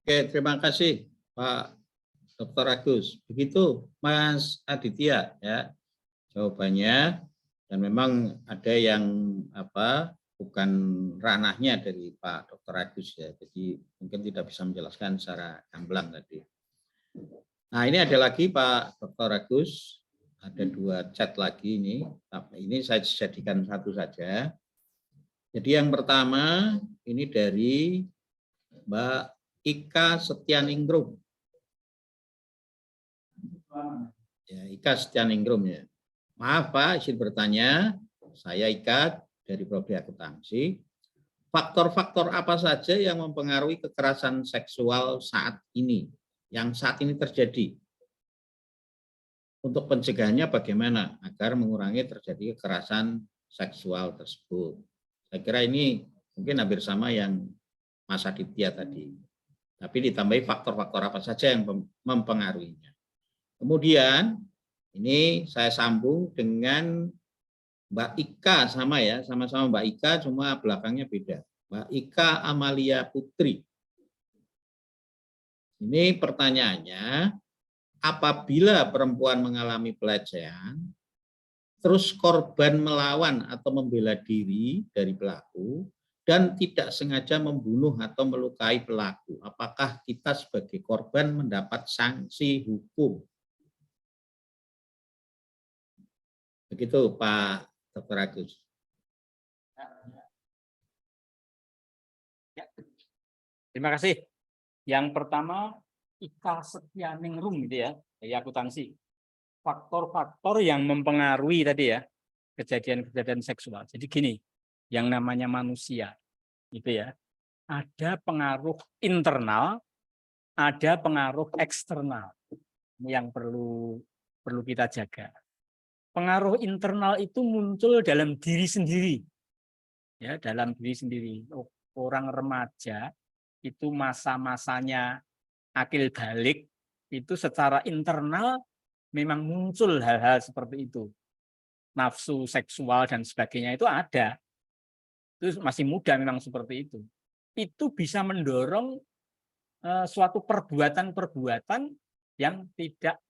Oke, terima kasih Pak Dr. Agus. Begitu Mas Aditya ya jawabannya, dan memang ada yang bukan ranahnya dari Pak Dr. Agus ya. Jadi mungkin tidak bisa menjelaskan secara gamblang tadi. Nah, ini ada lagi Pak Dr. Agus, ada 2 chat lagi ini. Ini saya jadikan satu saja. Jadi yang pertama ini dari Mbak Ika Setianingrum. Ya, Ika Setianingrum ya. Maaf Pak, izin bertanya. Saya Ika dari Prodi Akuntansi. Faktor-faktor apa saja yang mempengaruhi kekerasan seksual saat ini? Yang saat ini terjadi? Untuk pencegahannya bagaimana agar mengurangi terjadi kekerasan seksual tersebut? Saya kira ini mungkin hampir sama yang Mas Aditya tadi. Tapi ditambahi faktor-faktor apa saja yang mempengaruhinya. Kemudian ini saya sambung dengan Mbak Ika, sama ya, sama-sama Mbak Ika, cuma belakangnya beda. Mbak Ika Amalia Putri. Ini pertanyaannya, apabila perempuan mengalami pelecehan, terus korban melawan atau membela diri dari pelaku, dan tidak sengaja membunuh atau melukai pelaku, apakah kita sebagai korban mendapat sanksi hukum? Begitu Pak Dr. Agus. Ya. Terima kasih. Yang pertama, Ika Setianingrum gitu ya, dari akuntansi. Faktor-faktor yang mempengaruhi tadi ya, kejadian-kejadian seksual. Jadi gini, yang namanya manusia, gitu ya, ada pengaruh internal, ada pengaruh eksternal. Ini yang perlu kita jaga. Pengaruh internal itu muncul dalam diri sendiri. Ya, dalam diri sendiri. Orang remaja itu masa-masanya akil balik, itu secara internal memang muncul hal-hal seperti itu. Nafsu seksual dan sebagainya itu ada. Itu masih muda memang seperti itu. Itu bisa mendorong suatu perbuatan-perbuatan yang tidak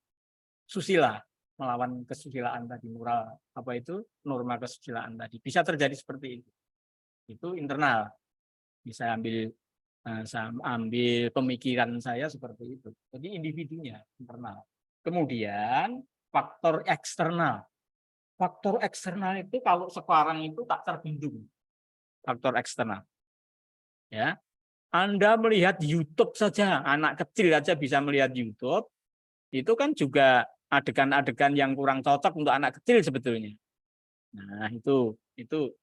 susila, melawan kesusilaan tadi, moral apa itu, norma kesusilaan tadi. Bisa terjadi seperti itu. Itu internal. Bisa ambil pemikiran saya seperti itu. Jadi individunya internal. Kemudian faktor eksternal. Faktor eksternal itu kalau sekarang itu tak terbendung. Faktor eksternal. Ya. Anda melihat YouTube saja, anak kecil saja bisa melihat YouTube. Itu kan juga adegan-adegan yang kurang cocok untuk anak kecil sebetulnya. Nah, itu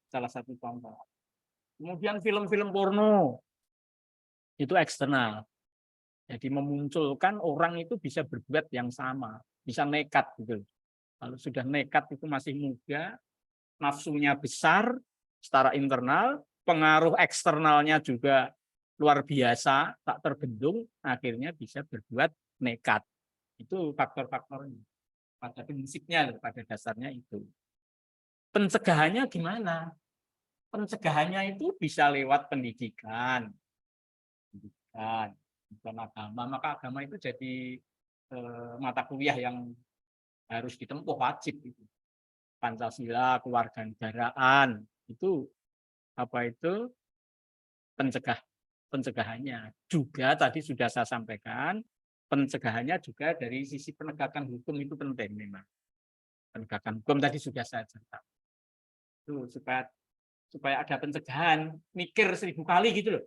salah satu contoh. Kemudian film-film porno. Itu eksternal. Jadi memunculkan orang itu bisa berbuat yang sama, bisa nekat gitu. Kalau sudah nekat itu masih muda, nafsunya besar secara internal, pengaruh eksternalnya juga luar biasa, tak terbendung, akhirnya bisa berbuat nekat. Itu faktor-faktornya. Pada prinsipnya, pada dasarnya itu. Pencegahannya gimana? Pencegahannya itu bisa lewat pendidikan, bukan agama. Maka agama itu jadi mata kuliah yang harus ditempuh, wajib itu. Pancasila, kewarganegaraan, itu apa itu pencegahannya. Juga tadi sudah saya sampaikan, pencegahannya juga dari sisi penegakan hukum itu penting memang. Penegakan hukum tadi sudah saya ceritakan. Itu supaya ada pencegahan, mikir 1000 kali gitu loh.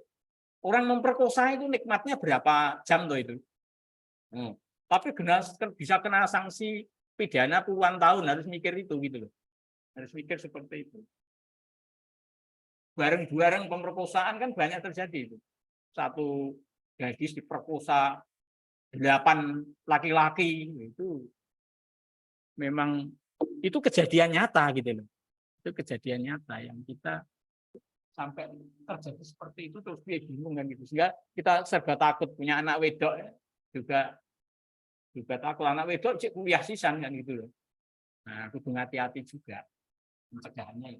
Orang memperkosa itu nikmatnya berapa jam tuh itu. Tapi bisa kena sanksi pidana puluhan tahun, harus mikir itu gitu loh. Harus mikir seperti itu. Bareng-bareng pemerkosaan kan banyak terjadi itu. Satu gadis diperkosa 8 laki-laki, itu memang itu kejadian nyata gitu loh. Itu kejadian nyata yang kita sampai terjadi seperti itu terus dia bingung kan gitu. Sehingga kita serba takut, punya anak wedok juga takut, anak wedok cek kuliah sisan kan gitu loh. Nah, kudu hati-hati juga pencegahannya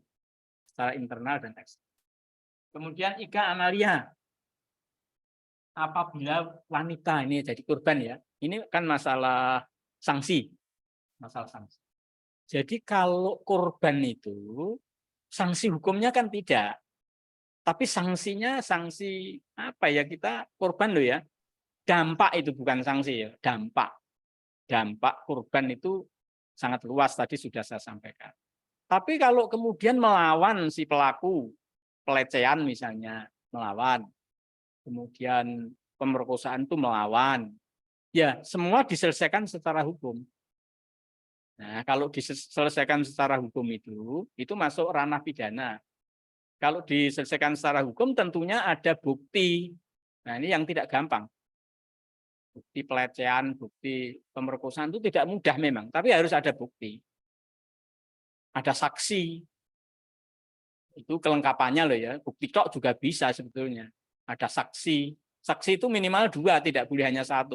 secara internal dan eksternal. Kemudian Ika Amalia, apabila wanita ini jadi korban ya, ini kan masalah sanksi, Jadi kalau korban itu sanksi hukumnya kan tidak, tapi sanksinya sanksi apa ya, kita korban loh ya, dampak itu bukan sanksi ya, dampak korban itu sangat luas tadi sudah saya sampaikan. Tapi kalau kemudian melawan si pelaku pelecehan misalnya, melawan, kemudian pemerkosaan itu melawan, ya semua diselesaikan secara hukum. Nah, kalau diselesaikan secara hukum itu masuk ranah pidana. Kalau diselesaikan secara hukum tentunya ada bukti. Nah, ini yang tidak gampang. Bukti pelecehan, bukti pemerkosaan itu tidak mudah memang, tapi harus ada bukti. Ada saksi. Itu kelengkapannya loh ya. Bukti tok juga bisa sebetulnya. Ada saksi. Saksi itu minimal 2, tidak boleh hanya 1.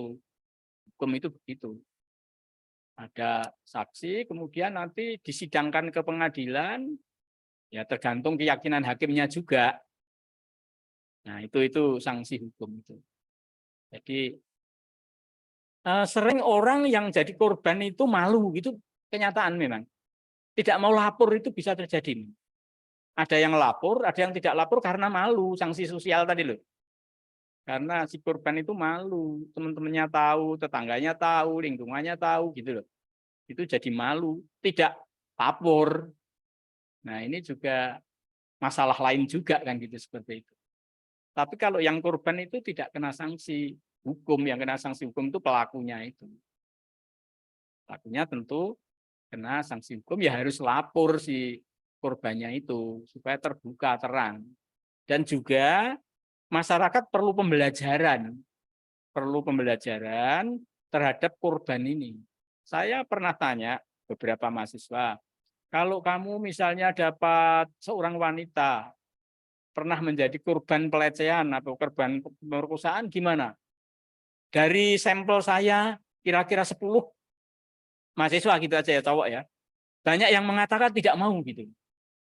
Hukum itu begitu. Ada saksi, kemudian nanti disidangkan ke pengadilan, ya tergantung keyakinan hakimnya juga. Nah, itu sanksi hukum itu. Jadi sering orang yang jadi korban itu malu, itu kenyataan memang. Tidak mau lapor itu bisa terjadi. Ada yang lapor, ada yang tidak lapor karena malu, sanksi sosial tadi loh. Karena si korban itu malu, teman-temannya tahu, tetangganya tahu, lingkungannya tahu gitu loh. Itu jadi malu, tidak lapor. Nah, ini juga masalah lain juga kan gitu seperti itu. Tapi kalau yang korban itu tidak kena sanksi hukum, yang kena sanksi hukum itu pelakunya itu. Pelakunya tentu kena sanksi hukum, ya harus lapor si korbannya itu supaya terbuka, terang. Dan juga masyarakat perlu pembelajaran terhadap korban ini. Saya pernah tanya beberapa mahasiswa, kalau kamu misalnya dapat seorang wanita pernah menjadi korban pelecehan atau korban pemerkosaan, gimana? Dari sampel saya kira-kira 10 mahasiswa gitu aja ya, cowok ya. Banyak yang mengatakan tidak mau gitu.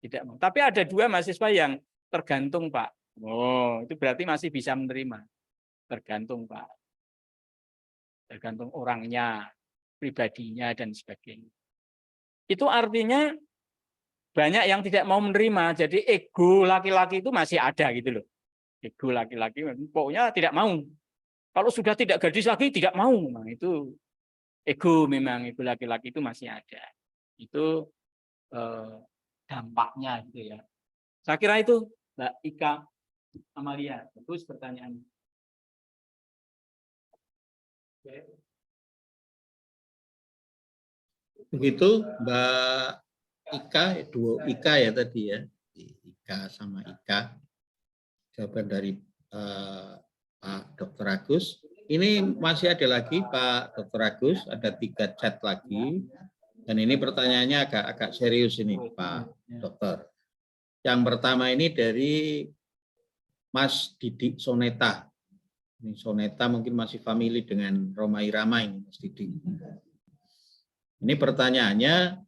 Tidak mau. Tapi ada 2 mahasiswa yang tergantung, Pak. Oh, itu berarti masih bisa menerima. Tergantung, Pak. Tergantung orangnya, pribadinya, dan sebagainya. Itu artinya banyak yang tidak mau menerima. Jadi ego laki-laki itu masih ada gitu loh. Ego laki-laki pokoknya tidak mau. Kalau sudah tidak gadis lagi tidak mau. Nah, itu ego memang, ego laki-laki itu masih ada. Itu dampaknya gitu ya. Saya kira itu Mbak Ika Amalia. Bagus pertanyaannya. Begitu Mbak Ika, 2 Ika ya tadi ya. Ika sama Ika. Jawaban dari Pak Dr. Agus. Ini masih ada lagi Pak Dr. Agus, ada 3 chat lagi. Dan ini pertanyaannya agak serius ini Pak Dokter. Yang pertama ini dari Mas Didik Soneta. Ini Soneta mungkin masih familiar dengan Rhoma Irama ini, Mas Didik. Ini pertanyaannya,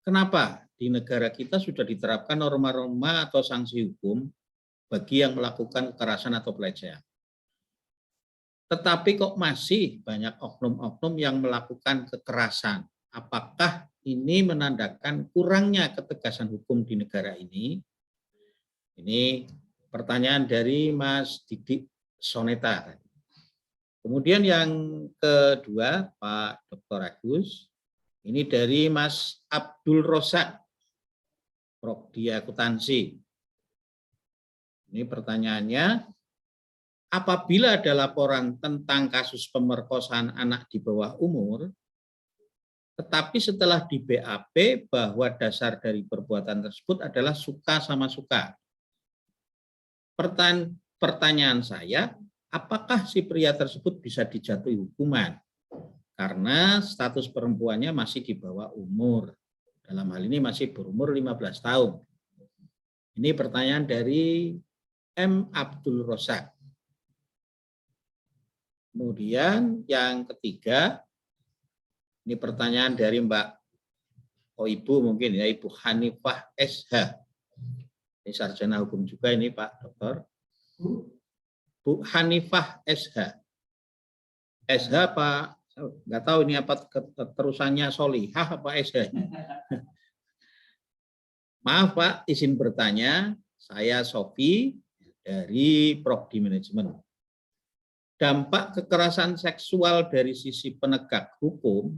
kenapa di negara kita sudah diterapkan norma-norma atau sanksi hukum bagi yang melakukan kekerasan atau pelecehan? Tetapi kok masih banyak oknum-oknum yang melakukan kekerasan? Apakah ini menandakan kurangnya ketegasan hukum di negara ini? Ini pertanyaan dari Mas Didik Soneta. Kemudian yang kedua, Pak Dr. Agus, ini dari Mas Abdul Rosak, Prodi Akuntansi. Ini pertanyaannya, apabila ada laporan tentang kasus pemerkosaan anak di bawah umur, tetapi setelah di BAP bahwa dasar dari perbuatan tersebut adalah suka sama suka. Pertanyaan saya, apakah si pria tersebut bisa dijatuhi hukuman? Karena status perempuannya masih di bawah umur. Dalam hal ini masih berumur 15 tahun. Ini pertanyaan dari M. Abdul Rosak. Kemudian yang ketiga, ini pertanyaan dari Mbak, Ibu mungkin ya, Ibu Hanifah SH. Ini sarjana hukum juga ini Pak Dokter. Bu Hanifah SH. SH Pak, nggak tahu ini apa terusannya Solihah apa SH. Maaf Pak, izin bertanya, saya Sofi dari Prodi Manajemen. Dampak kekerasan seksual dari sisi penegak hukum,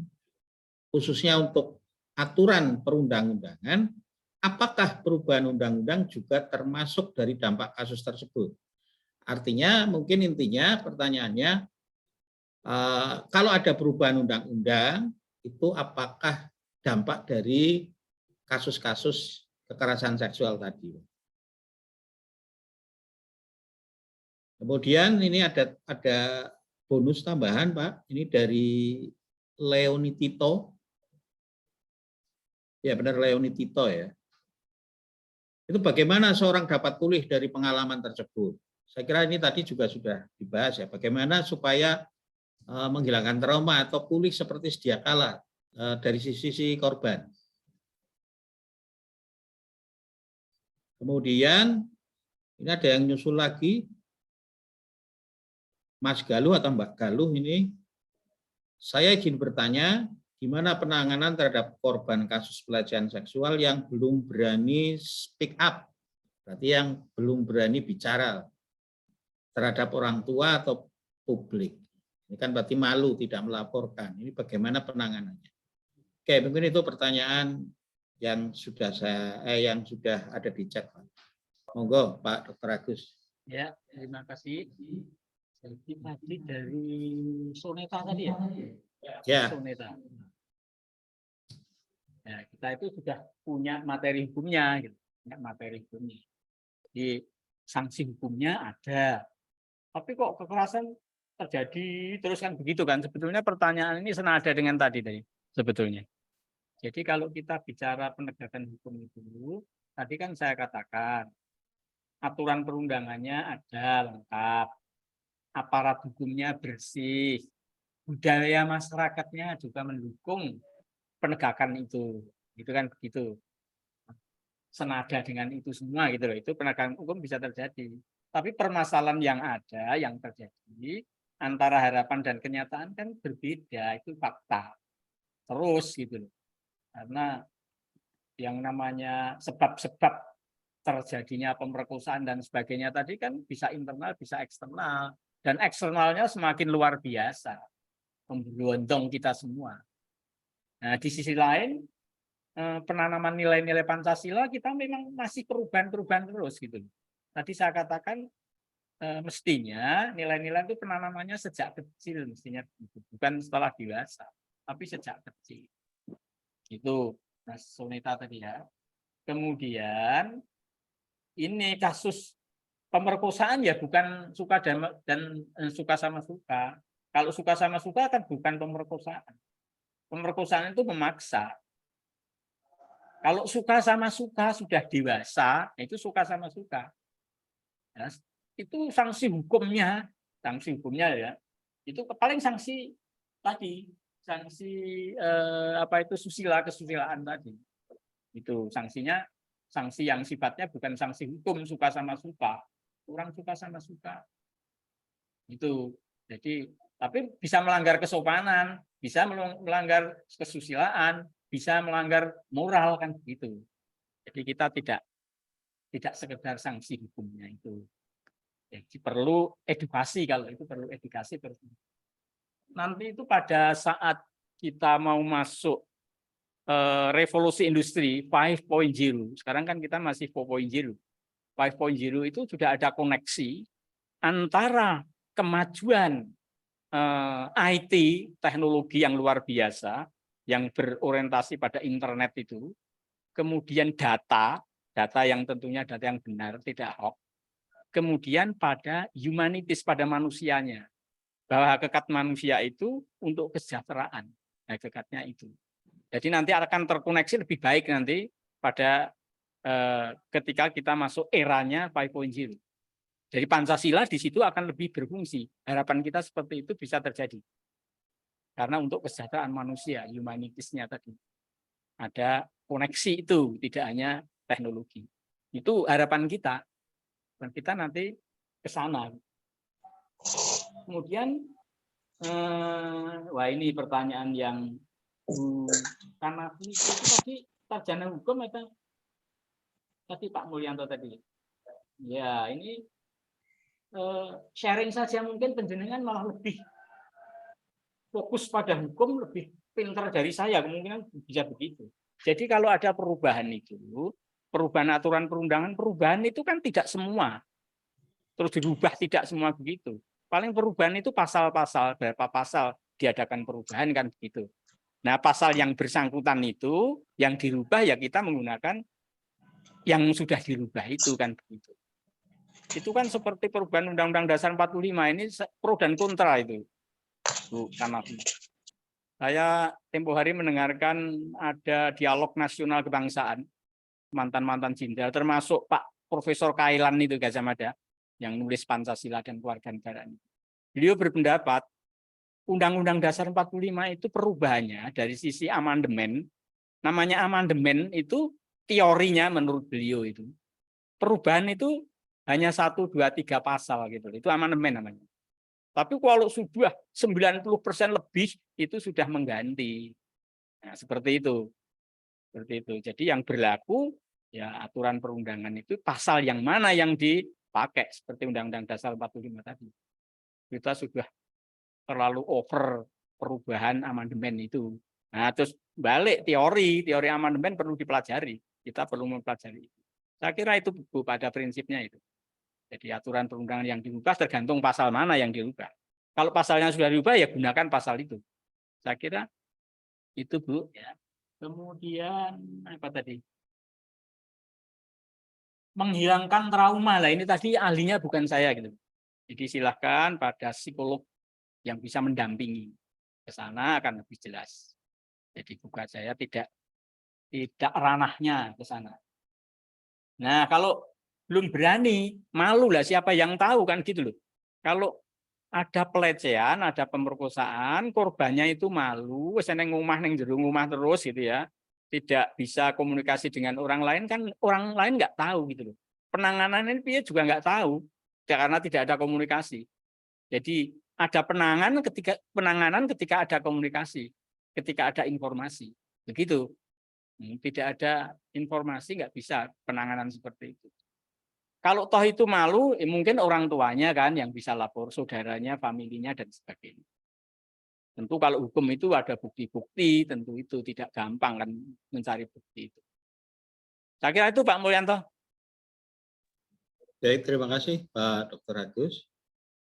khususnya untuk aturan perundang-undangan, apakah perubahan undang-undang juga termasuk dari dampak kasus tersebut? Artinya mungkin intinya pertanyaannya, kalau ada perubahan undang-undang, itu apakah dampak dari kasus-kasus kekerasan seksual tadi? Kemudian ini ada bonus tambahan Pak, ini dari Leoni Tito. Ya benar Leoni Tito ya. Itu bagaimana seorang dapat pulih dari pengalaman tersebut? Saya kira ini tadi juga sudah dibahas ya, bagaimana supaya menghilangkan trauma atau pulih seperti sedia kala dari sisi korban. Kemudian ini ada yang nyusul lagi, Mas Galuh atau Mbak Galuh ini, saya izin bertanya, gimana penanganan terhadap korban kasus pelecehan seksual yang belum berani speak up, berarti yang belum berani bicara terhadap orang tua atau publik. Ini kan berarti malu tidak melaporkan. Ini bagaimana penanganannya? Oke, mungkin itu pertanyaan yang sudah yang sudah ada di chat, Pak. Monggo, Pak Dr. Agus. Ya, terima kasih. Jadi tadi dari Soneta tadi ya? Ya. Soneta. Ya, kita itu sudah punya materi hukumnya, gitu. Punya materi hukumnya. Jadi sanksi hukumnya ada. Tapi kok kekerasan terjadi terus kan begitu kan? Sebetulnya pertanyaan ini senada dengan tadi sebetulnya. Jadi kalau kita bicara penegakan hukum itu, tadi kan saya katakan aturan perundangannya ada lengkap, aparat hukumnya bersih, budaya masyarakatnya juga mendukung penegakan itu kan begitu. Senada dengan itu semua gitu loh, itu penegakan hukum bisa terjadi. Tapi permasalahan yang ada, yang terjadi antara harapan dan kenyataan kan berbeda, itu fakta. Terus gitu loh. Karena yang namanya sebab-sebab terjadinya pemerkosaan dan sebagainya tadi kan bisa internal, bisa eksternal. Dan eksternalnya semakin luar biasa. Memberondong kita semua. Nah, di sisi lain, penanaman nilai-nilai Pancasila kita memang masih perubahan-perubahan terus gitu. Tadi saya katakan mestinya nilai-nilai itu penanamannya sejak kecil mestinya, bukan setelah dewasa, tapi sejak kecil. Itu Mas Soneta tadi ya. Kemudian ini kasus pemerkosaan ya bukan suka dan suka sama suka. Kalau suka sama suka kan bukan pemerkosaan. Pemerkosaan itu memaksa. Kalau suka sama suka sudah dewasa, itu suka sama suka. Ya, itu sanksi hukumnya ya. Itu paling sanksi tadi, sanksi apa itu kesusilaan tadi. Itu sanksinya sanksi yang sifatnya bukan sanksi hukum suka sama suka. Kurang suka sama suka. Itu. Jadi tapi bisa melanggar kesopanan, bisa melanggar kesusilaan, bisa melanggar moral kan begitu. Jadi kita tidak sekedar sanksi hukumnya itu. Jadi perlu edukasi, kalau itu perlu edukasi terus. Nanti itu pada saat kita mau masuk revolusi industri 5.0, sekarang kan kita masih 4.0. 5.0 itu sudah ada koneksi antara kemajuan IT, teknologi yang luar biasa, yang berorientasi pada internet itu, kemudian data yang tentunya data yang benar, tidak hoax, kemudian pada humanities, pada manusianya, bahwa hakikat manusia itu untuk kesejahteraan, hakikatnya itu. Jadi nanti akan terkoneksi lebih baik nanti pada ketika kita masuk eranya 5.0. Jadi Pancasila di situ akan lebih berfungsi. Harapan kita seperti itu bisa terjadi. Karena untuk kesejahteraan manusia, humanitiesnya tadi. Ada koneksi itu, tidak hanya teknologi. Itu harapan kita. Dan kita nanti ke sana. Kemudian, wah ini pertanyaan yang karena itu tadi sarjana hukum atau tadi Pak Mulyanto tadi. Ya, ini sharing saja, mungkin penjenengan malah lebih fokus pada hukum, lebih pintar dari saya, kemungkinan bisa begitu. Jadi kalau ada perubahan itu, perubahan aturan perundangan, perubahan itu kan tidak semua terus dirubah, tidak semua begitu. Paling perubahan itu pasal-pasal, berapa pasal diadakan perubahan kan begitu. Nah, pasal yang bersangkutan itu yang dirubah ya kita menggunakan yang sudah dirubah itu kan begitu. Itu kan seperti perubahan Undang-Undang Dasar 45 ini pro dan kontra itu. Bu, karena saya tempo hari mendengarkan ada dialog nasional kebangsaan mantan-mantan jenderal, termasuk Pak Profesor Kailan itu Gajah Mada yang nulis Pancasila dan Kewarganegaraan. Beliau berpendapat Undang-Undang Dasar 45 itu perubahannya dari sisi amandemen, namanya amandemen itu teorinya menurut beliau itu perubahan itu hanya 1, 2, 3 pasal gitu. Itu amandemen namanya. Tapi kalau sudah 90% lebih itu sudah mengganti. Nah, seperti itu. Seperti itu. Jadi yang berlaku ya aturan perundangan itu pasal yang mana yang dipakai seperti Undang-Undang Dasar 45 tadi. Kita sudah terlalu over perubahan amandemen itu. Nah, terus balik teori amandemen perlu dipelajari. Kita perlu mempelajari itu. Saya kira itu pada prinsipnya itu. Jadi aturan perundangan yang dirubah tergantung pasal mana yang dirubah. Kalau pasalnya sudah dirubah ya gunakan pasal itu. Saya kira itu Bu. Ya. Kemudian apa tadi? Menghilangkan trauma lah. Ini tadi ahlinya bukan saya gitu. Jadi silahkan pada psikolog yang bisa mendampingi ke sana akan lebih jelas. Jadi bukan saya tidak ranahnya ke sana. Nah, kalau belum berani, malu lah siapa yang tahu kan gitu loh. Kalau ada pelecehan, ada pemerkosaan, korbannya itu malu, wis neng omah neng jero omah terus gitu ya. Tidak bisa komunikasi dengan orang lain kan orang lain nggak tahu gitu loh. Penanganannya dia juga nggak tahu karena tidak ada komunikasi. Jadi ada penanganan ketika ada komunikasi, ketika ada informasi. Begitu. Tidak ada informasi nggak bisa penanganan seperti itu. Kalau toh itu malu, mungkin orang tuanya kan yang bisa lapor, saudaranya, familinya, dan sebagainya. Tentu kalau hukum itu ada bukti-bukti, tentu itu tidak gampang kan mencari bukti itu. Saya kira itu Pak Mulyanto. Baik, terima kasih Pak Dr. Agus.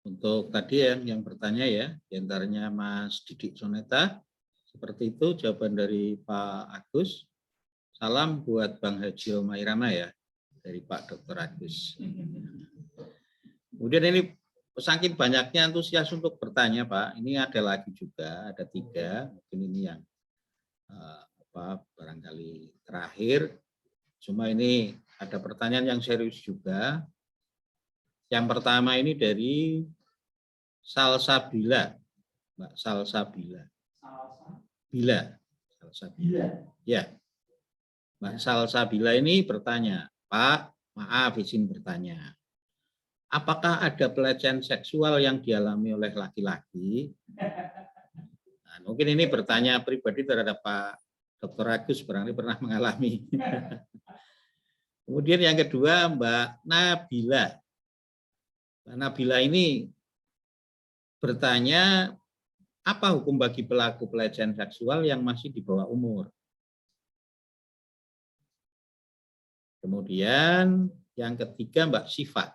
Untuk tadi yang bertanya ya, diantaranya Mas Didik Soneta, seperti itu jawaban dari Pak Agus. Salam buat Bang Haji Roma Irama ya, dari Pak Dr. Agus. Kemudian ini saking banyaknya antusias untuk bertanya Pak, ini ada lagi juga, ada 3, mungkin ini yang barangkali terakhir. Cuma ini ada pertanyaan yang serius juga. Yang pertama ini dari Salsabila, Mbak Salsabila. Salsabila. Ya, Mbak Salsabila ini bertanya, Pak, maaf izin bertanya. Apakah ada pelecehan seksual yang dialami oleh laki-laki? Nah, mungkin ini bertanya pribadi terhadap Pak Dr. Agus, barangkali pernah mengalami. Kemudian yang kedua, Mbak Nabila. Mbak Nabila ini bertanya, apa hukum bagi pelaku pelecehan seksual yang masih di bawah umur? Kemudian yang ketiga, Mbak Siva.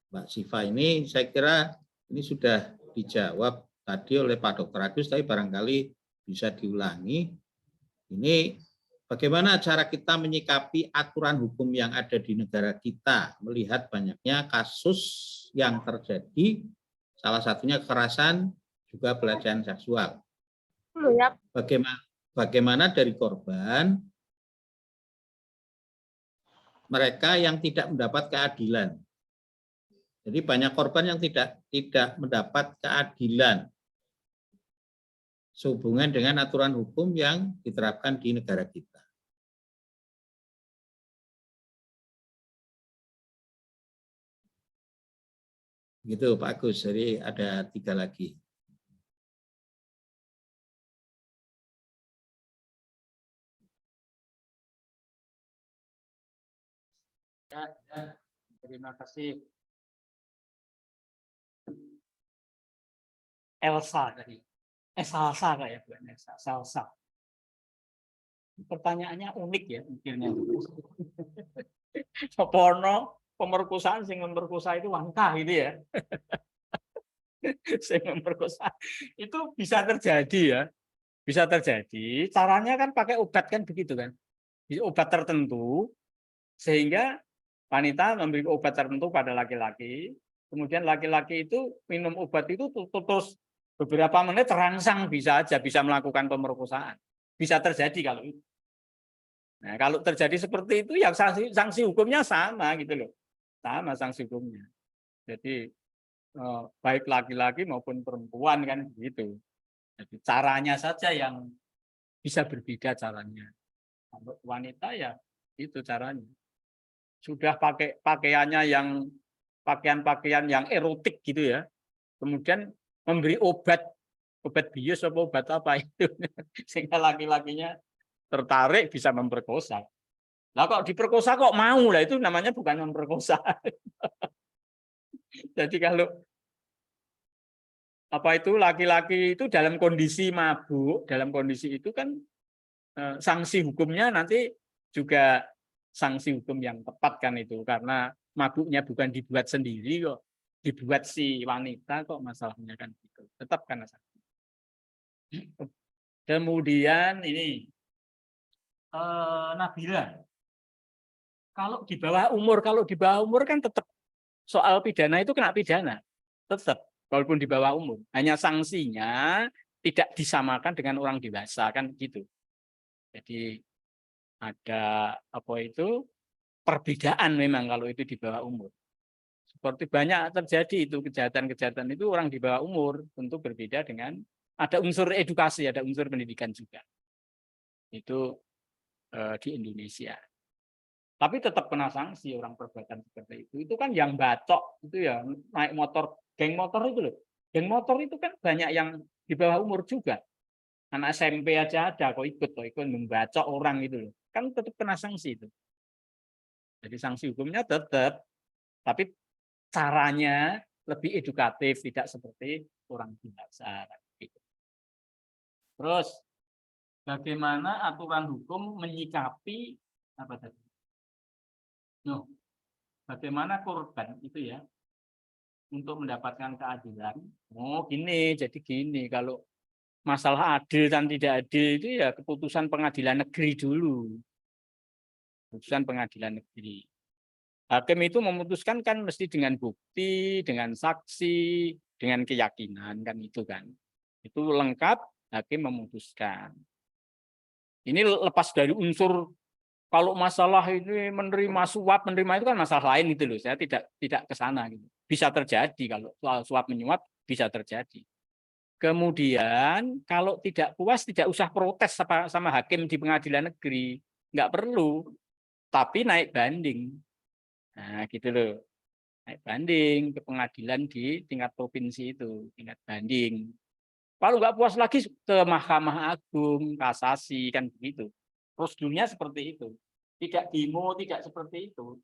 Mbak Siva ini saya kira ini sudah dijawab tadi oleh Pak Dr. Agus, tapi barangkali bisa diulangi. Ini bagaimana cara kita menyikapi aturan hukum yang ada di negara kita, melihat banyaknya kasus yang terjadi, salah satunya kekerasan, juga pelecehan seksual. Bagaimana dari korban, mereka yang tidak mendapat keadilan. Jadi banyak korban yang tidak mendapat keadilan sehubungan dengan aturan hukum yang diterapkan di negara kita. Gitu Pak Agus, jadi ada 3 lagi. Ya, terima kasih. Elsa tadi. Salsa kayak Bu Elsa, Salsa. Pertanyaannya unik ya mikirnya. Sopono pemerkosaan sing memperkosa itu langka gitu ya. Sing memperkosa itu bisa terjadi ya. Bisa terjadi. Caranya kan pakai obat kan begitu kan. Obat tertentu sehingga wanita memberi obat tertentu pada laki-laki. Kemudian laki-laki itu minum obat itu terus beberapa menit terangsang bisa melakukan pemerkosaan. Bisa terjadi kalau itu. Nah, kalau terjadi seperti itu ya sanksi hukumnya sama gitu loh. Sama sanksi hukumnya. Jadi baik laki-laki maupun perempuan kan begitu. Jadi caranya saja yang bisa berbeda caranya. Untuk wanita ya itu caranya. Sudah pakai pakaian-pakaian yang erotik gitu ya. Kemudian memberi obat bius atau obat apa itu sehingga laki-lakinya tertarik bisa memperkosa. Lah kok diperkosa kok mau, lah itu namanya bukan memperkosa. Jadi kalau apa itu laki-laki itu dalam kondisi mabuk, dalam kondisi itu kan sanksi hukumnya nanti juga sanksi hukum yang tepat kan itu, karena mabuknya bukan dibuat sendiri kok, dibuat si wanita kok masalahnya kan gitu. Tetap karena sakit. Kemudian ini Nabila. Kalau di bawah umur kan tetap soal pidana itu kena pidana. Tetap walaupun di bawah umur. Hanya sanksinya tidak disamakan dengan orang dewasa kan gitu. Jadi ada apa itu perbedaan memang kalau itu di bawah umur. Seperti banyak terjadi itu kejahatan-kejahatan itu orang di bawah umur tentu berbeda dengan ada unsur edukasi, ada unsur pendidikan juga. Itu di Indonesia. Tapi tetap kena sanksi orang perbuatan seperti itu. Itu kan yang bacok itu ya naik motor, geng motor itu loh. Geng motor itu kan banyak yang di bawah umur juga. Anak SMP aja ada kok ikut membacok orang itu loh. Kan tetap kena sanksi itu. Jadi sanksi hukumnya tetap, tapi caranya lebih edukatif, tidak seperti orang dewasa. Terus bagaimana aturan hukum menyikapi apa tadi? Bagaimana korban itu ya untuk mendapatkan keadilan? Oh gini, jadi gini, kalau masalah adil dan tidak adil itu ya keputusan pengadilan negeri dulu. Keputusan pengadilan negeri. Hakim itu memutuskan kan mesti dengan bukti, dengan saksi, dengan keyakinan kan itu kan. Itu lengkap, hakim memutuskan. Ini lepas dari unsur kalau masalah ini menerima suap, menerima itu kan masalah lain gitu loh. Saya tidak ke sana gitu. Bisa terjadi kalau soal suap menyuap bisa terjadi. Kemudian kalau tidak puas tidak usah protes sama hakim di pengadilan negeri, nggak perlu, tapi naik banding. Nah, gitu loh. Naik banding ke pengadilan di tingkat provinsi itu, tingkat banding. Kalau nggak puas lagi ke Mahkamah Agung, kasasi, kan begitu. Prosedurnya seperti itu. Tidak demo, tidak seperti itu.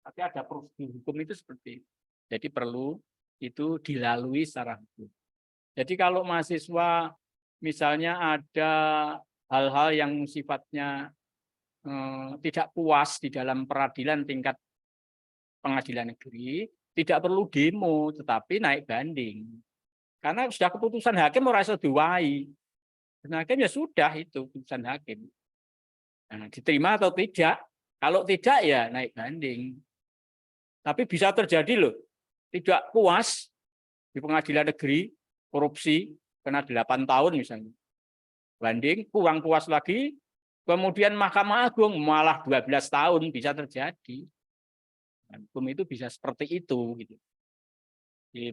Tapi ada prosedur hukum itu seperti itu. Jadi perlu itu dilalui secara hukum. Jadi kalau mahasiswa misalnya ada hal-hal yang sifatnya tidak puas di dalam peradilan tingkat pengadilan negeri, tidak perlu demo, tetapi naik banding. Karena sudah keputusan hakim ora iso diwai. Dan hakim ya sudah itu keputusan hakim. Nah, diterima atau tidak? Kalau tidak ya naik banding. Tapi bisa terjadi loh, tidak puas di pengadilan negeri, korupsi, kena 8 tahun misalnya. Banding, kurang puas lagi, kemudian Mahkamah Agung malah 12 tahun bisa terjadi. Hukum itu bisa seperti itu. Gitu. Di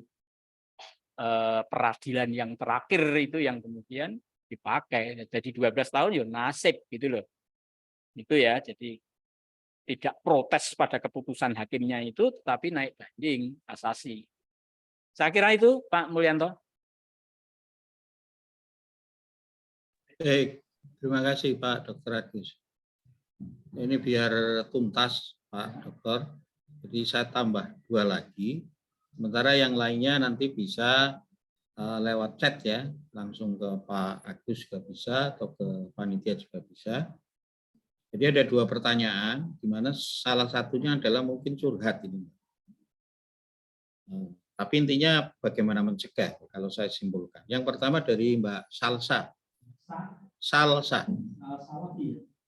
peradilan yang terakhir itu yang kemudian dipakai. Jadi 12 tahun ya nasib gitu loh. Itu ya, jadi tidak protes pada keputusan hakimnya itu, tetapi naik banding, kasasi. Saya kira itu, Pak Mulyanto. Baik, terima kasih Pak Dr. Agus. Ini biar tuntas Pak Dokter, jadi saya tambah 2 lagi. Sementara yang lainnya nanti bisa lewat chat ya, langsung ke Pak Agus juga bisa, atau ke panitia juga bisa. Jadi ada 2 pertanyaan, di mana salah satunya adalah mungkin curhat ini. Tapi intinya bagaimana mencegah, kalau saya simpulkan. Yang pertama dari Mbak Salsa. Salsa.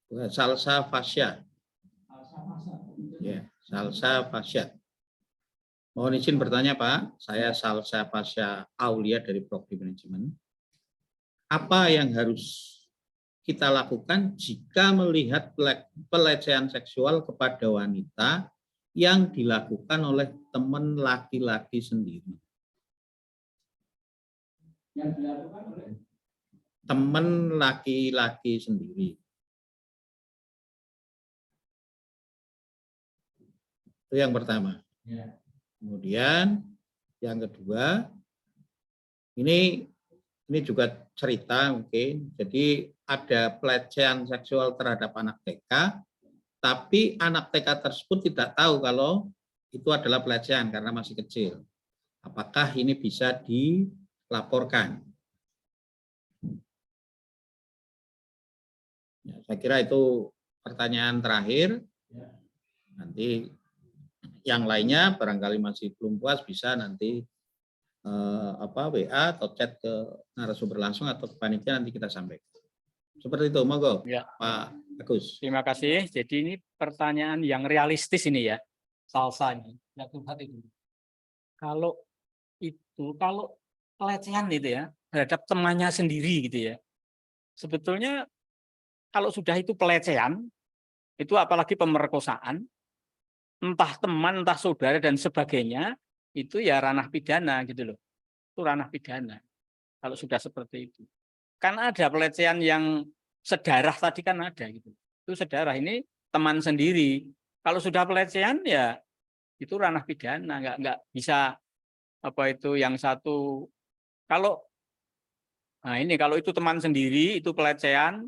Bukan Salsa Fasya. Ya, Salsa Fasya. Mohon izin bertanya Pak, saya Salsa Fasya Aulia dari Prodi Manajemen. Apa yang harus kita lakukan jika melihat pelecehan seksual kepada wanita yang dilakukan oleh teman laki-laki sendiri? Yang dilakukan oleh teman laki-laki sendiri. Itu yang pertama. Kemudian yang kedua, ini juga cerita mungkin. Jadi ada pelecehan seksual terhadap anak TK, tapi anak TK tersebut tidak tahu kalau itu adalah pelecehan karena masih kecil. Apakah ini bisa dilaporkan? Ya, saya kira itu pertanyaan terakhir. Nanti yang lainnya barangkali masih belum puas bisa nanti WA atau chat ke narasumber langsung atau ke panitia, nanti kita sampaikan. Seperti itu, monggo Ya. Pak Agus. Terima kasih. Jadi ini pertanyaan yang realistis ini ya, Salsa ini. Kalau pelecehan itu ya terhadap temannya sendiri gitu ya, sebetulnya kalau sudah itu pelecehan, itu apalagi pemerkosaan, entah teman, entah saudara dan sebagainya, itu ya ranah pidana gitu loh. Itu ranah pidana. Kalau sudah seperti itu. Kan ada pelecehan yang sedarah tadi kan ada gitu. Itu sedarah, ini teman sendiri. Kalau sudah pelecehan ya itu ranah pidana, nggak bisa apa itu yang satu. Kalau kalau itu teman sendiri itu pelecehan,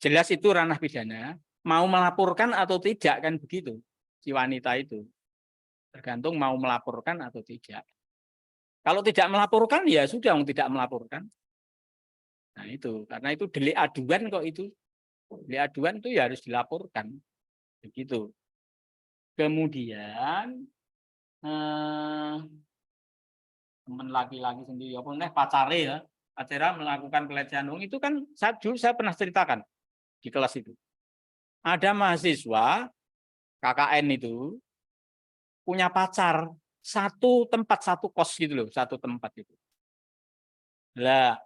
jelas itu ranah pidana. Mau melaporkan atau tidak kan begitu si wanita itu. Tergantung mau melaporkan atau tidak. Kalau tidak melaporkan ya sudah tidak melaporkan. Nah itu karena itu delik aduan kok itu. Delik aduan itu ya harus dilaporkan. Begitu. Kemudian teman laki-laki sendiri apa pacare ya. Pacera melakukan pelecehan itu kan saya pernah ceritakan di kelas itu. Ada mahasiswa KKN itu punya pacar satu tempat satu kos gitu loh, satu tempat itu. Lah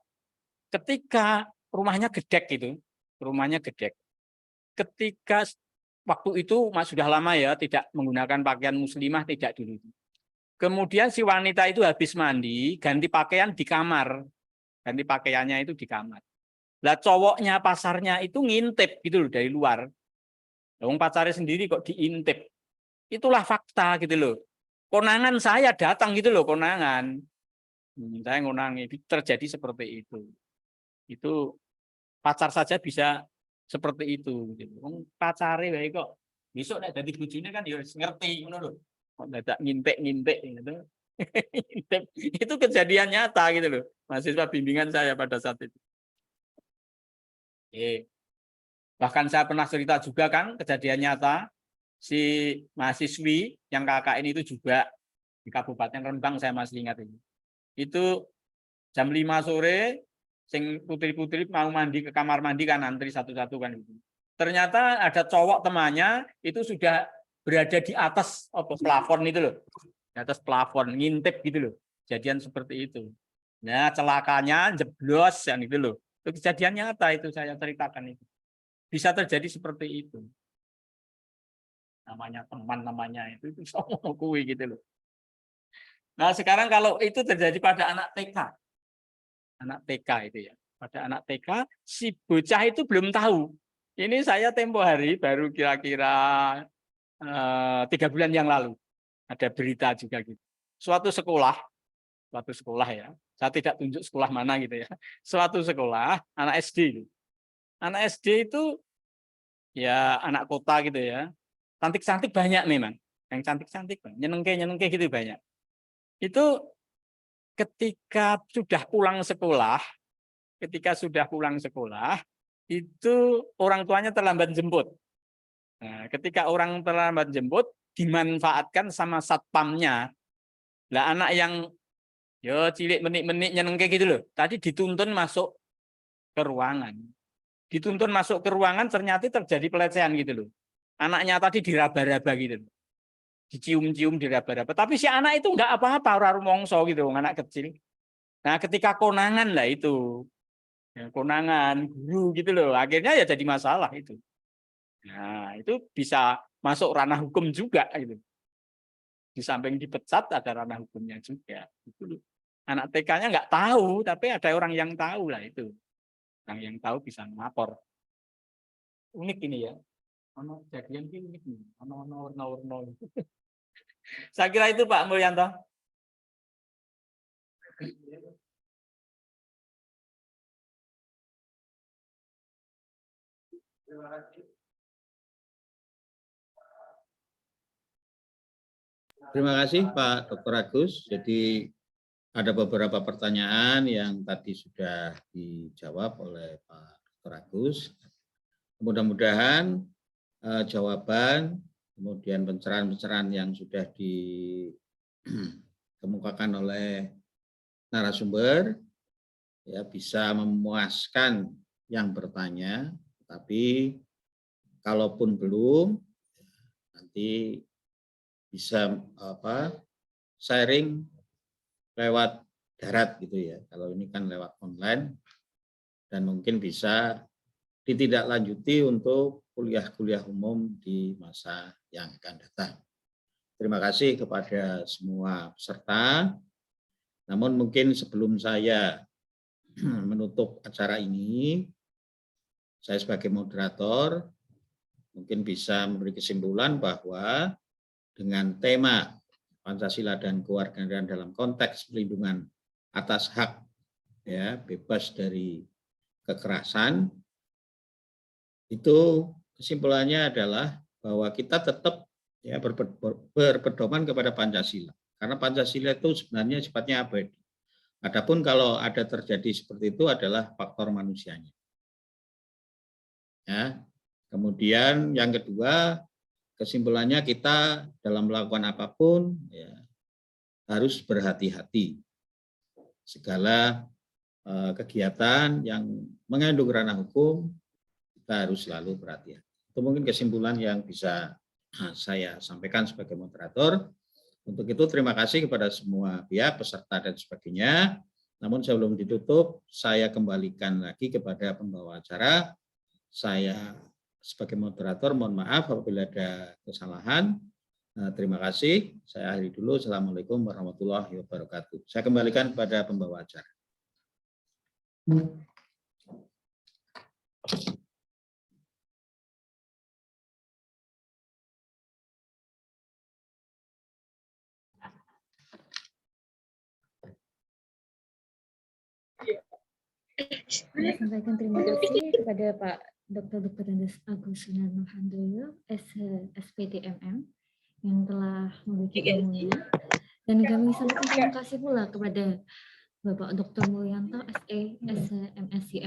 ketika rumahnya gedek gitu, rumahnya gedek. Ketika waktu itu sudah lama ya, tidak menggunakan pakaian muslimah, tidak dulu. Kemudian si wanita itu habis mandi, ganti pakaian di kamar. Ganti pakaiannya itu di kamar. Lah cowoknya pasarnya itu ngintip gitu loh dari luar. Wong pacarnya sendiri kok diintip. Itulah fakta gitu loh. Konangan saya datang gitu loh, konangan. Saya ngonangi, terjadi seperti itu. Itu pacar saja bisa seperti itu. Wong pacare wae kok besok nek dadi bojone kan ya ngerti ngono lho. Kok dadak ngintik-ngintik gitu. Itu kejadian nyata gitu loh. Mahasiswa bimbingan saya pada saat itu. Bahkan saya pernah cerita juga kan kejadian nyata si mahasiswi yang KKN itu juga di Kabupaten Rembang, saya masih ingat ini. Itu jam 5 sore sing putri-putri mau mandi ke kamar mandi kan antri satu-satu kan itu. Ternyata ada cowok temannya itu sudah berada di atas plafon itu loh. Di atas plafon ngintip gitu loh. Kejadian seperti itu. Nah, celakanya jeblos yang itu loh. Itu kejadian nyata itu saya ceritakan itu. Bisa terjadi seperti itu. Namanya teman namanya itu sama kuwi gitu loh. Nah, sekarang kalau itu terjadi pada anak TK. Anak TK itu ya. Pada anak TK si bocah itu belum tahu. Ini saya tempo hari baru kira-kira 3 bulan yang lalu ada berita juga gitu. Suatu sekolah ya. Saya tidak tunjuk sekolah mana gitu ya. Suatu sekolah anak SD. Anak SD itu ya anak kota gitu ya. Cantik-cantik banyak memang. Yang cantik-cantik, nyenengke gitu banyak. Itu ketika sudah pulang sekolah, itu orang tuanya terlambat jemput. Nah, ketika orang terlambat jemput, dimanfaatkan sama satpamnya. Lah anak yang yo cilik menik-menik nyenengke gitu loh. Tadi dituntun masuk ke ruangan. Dituntun masuk ke ruangan ternyata terjadi pelecehan gitu loh. Anaknya tadi diraba-raba gitu loh. Dicium-cium diraba-raba. Tapi si anak itu enggak apa-apa, ora rumangsa gitu, anak kecil. Nah, ketika konangan lah itu. Ya, konangan, guru gitu loh. Akhirnya ya jadi masalah itu. Nah, itu bisa masuk ranah hukum juga gitu. Di samping dipecat ada ranah hukumnya juga. Itu anak TK-nya nggak tahu, tapi ada orang yang tahu lah itu. Orang yang tahu bisa melapor. Unik ini ya. Ono kejadian ini unik nih. Ono warna-warna. Saya kira itu Pak Mulyanto. Terima kasih. Terima kasih Pak Dr. Agus. Jadi ada beberapa pertanyaan yang tadi sudah dijawab oleh Pak Dr. Agus. Mudah-mudahan jawaban, kemudian pencerahan-pencerahan yang sudah dikemukakan oleh narasumber ya bisa memuaskan yang bertanya. Tapi kalaupun belum, nanti bisa sharing lewat darat gitu ya. Kalau ini kan lewat online dan mungkin bisa ditindaklanjuti untuk kuliah-kuliah umum di masa yang akan datang. Terima kasih kepada semua peserta. Namun mungkin sebelum saya menutup acara ini, saya sebagai moderator mungkin bisa memberi kesimpulan bahwa dengan tema Pancasila dan kewarganegaraan dalam konteks pelindungan atas hak ya bebas dari kekerasan, itu kesimpulannya adalah bahwa kita tetap ya berpedoman kepada Pancasila, karena Pancasila itu sebenarnya sifatnya abadi. Adapun kalau ada terjadi seperti itu adalah faktor manusianya. Ya. Kemudian yang kedua, kesimpulannya kita dalam melakukan apapun ya, harus berhati-hati. Segala kegiatan yang mengandung ranah hukum, kita harus selalu berhati-hati. Itu mungkin kesimpulan yang bisa saya sampaikan sebagai moderator. Untuk itu terima kasih kepada semua pihak, peserta dan sebagainya. Namun sebelum ditutup, saya kembalikan lagi kepada pembawa acara. Saya sebagai moderator mohon maaf apabila ada kesalahan. Terima kasih. Saya akhiri dulu. Assalamualaikum warahmatullahi wabarakatuh. Saya kembalikan kepada pembawa acara. Saya sampaikan terima kasih kepada Pak Dr. Andes Agus Sunarno Handoyo, SPDMM, yang telah memberikan ilmunya. Dan kami sampaikan terima kasih pula kepada Bapak Dr. Mulyanto, MSc,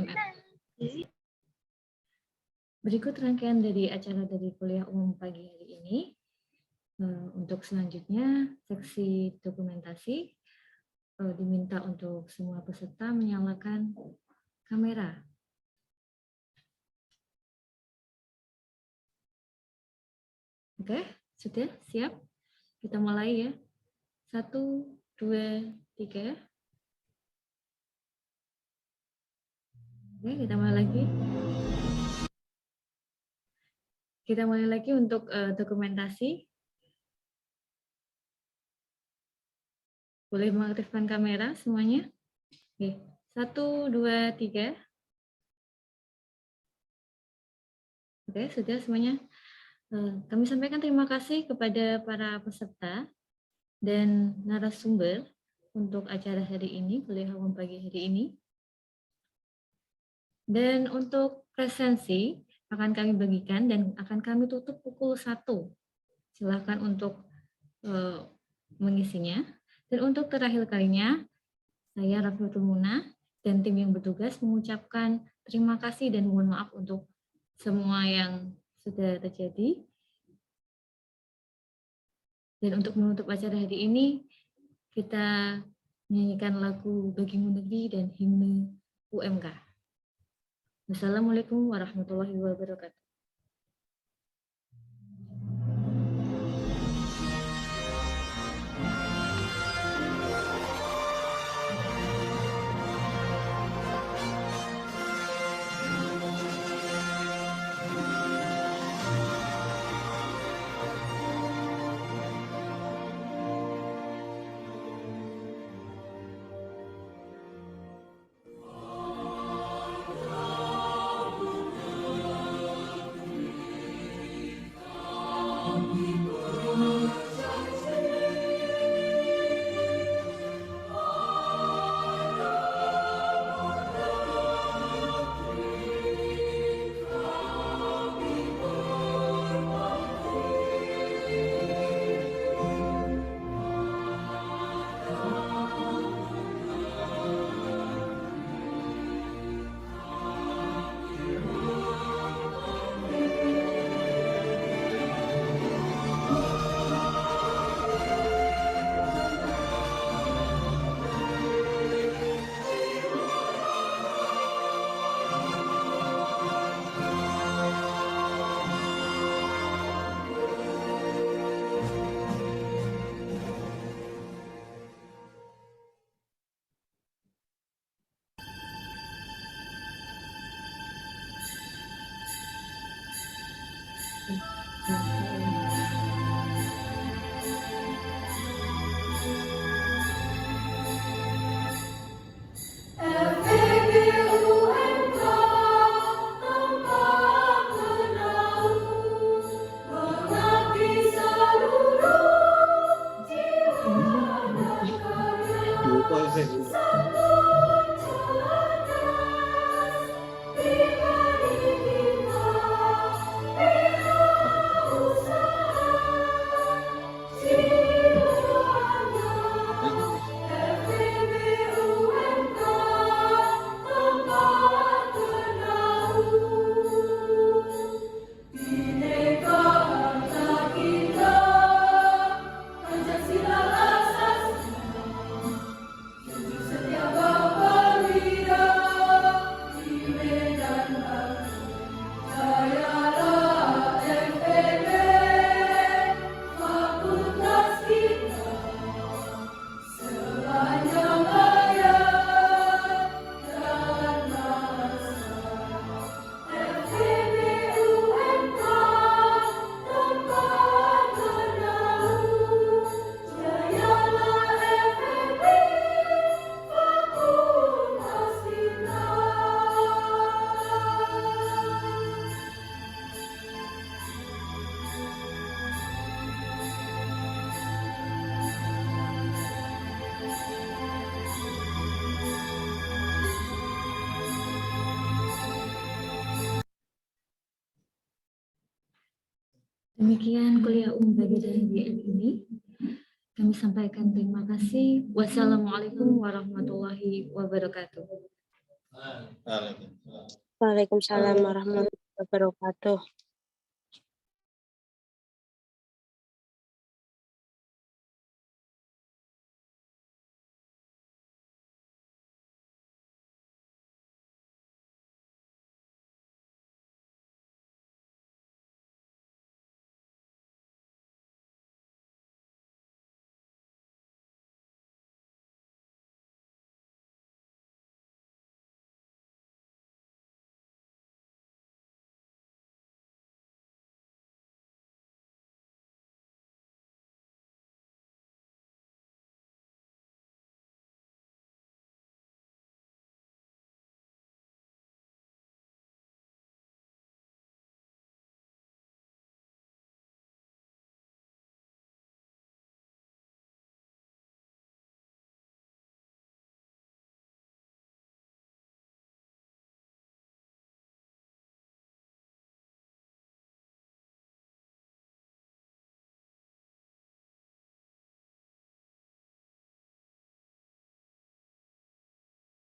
Berikut rangkaian dari acara dari kuliah umum pagi hari ini. Untuk selanjutnya, seksi dokumentasi diminta untuk semua peserta menyalakan kamera. Oke, sudah siap? Kita mulai ya. 1, 2, 3. Oke, kita mulai lagi. Kita mulai lagi untuk dokumentasi. Boleh mengaktifkan kamera semuanya? Oke, 1, 2, 3. Oke, sudah semuanya. Kami sampaikan terima kasih kepada para peserta dan narasumber untuk acara hari ini, kuliah umum pagi hari ini. Dan untuk presensi akan kami bagikan dan akan kami tutup pukul 1. Silakan untuk mengisinya. Dan untuk terakhir kalinya, saya Rafiatul Muna dan tim yang bertugas mengucapkan terima kasih dan mohon maaf untuk semua yang sudah terjadi. Dan untuk menutup acara hari ini, kita menyanyikan lagu Bagimu Negeri dan himne UMK. Wassalamualaikum warahmatullahi wabarakatuh. Demikian kuliah bagi dan BM ini. Kami sampaikan terima kasih. Wassalamualaikum warahmatullahi wabarakatuh. Waalaikumsalam. Waalaikumsalam warahmatullahi wabarakatuh.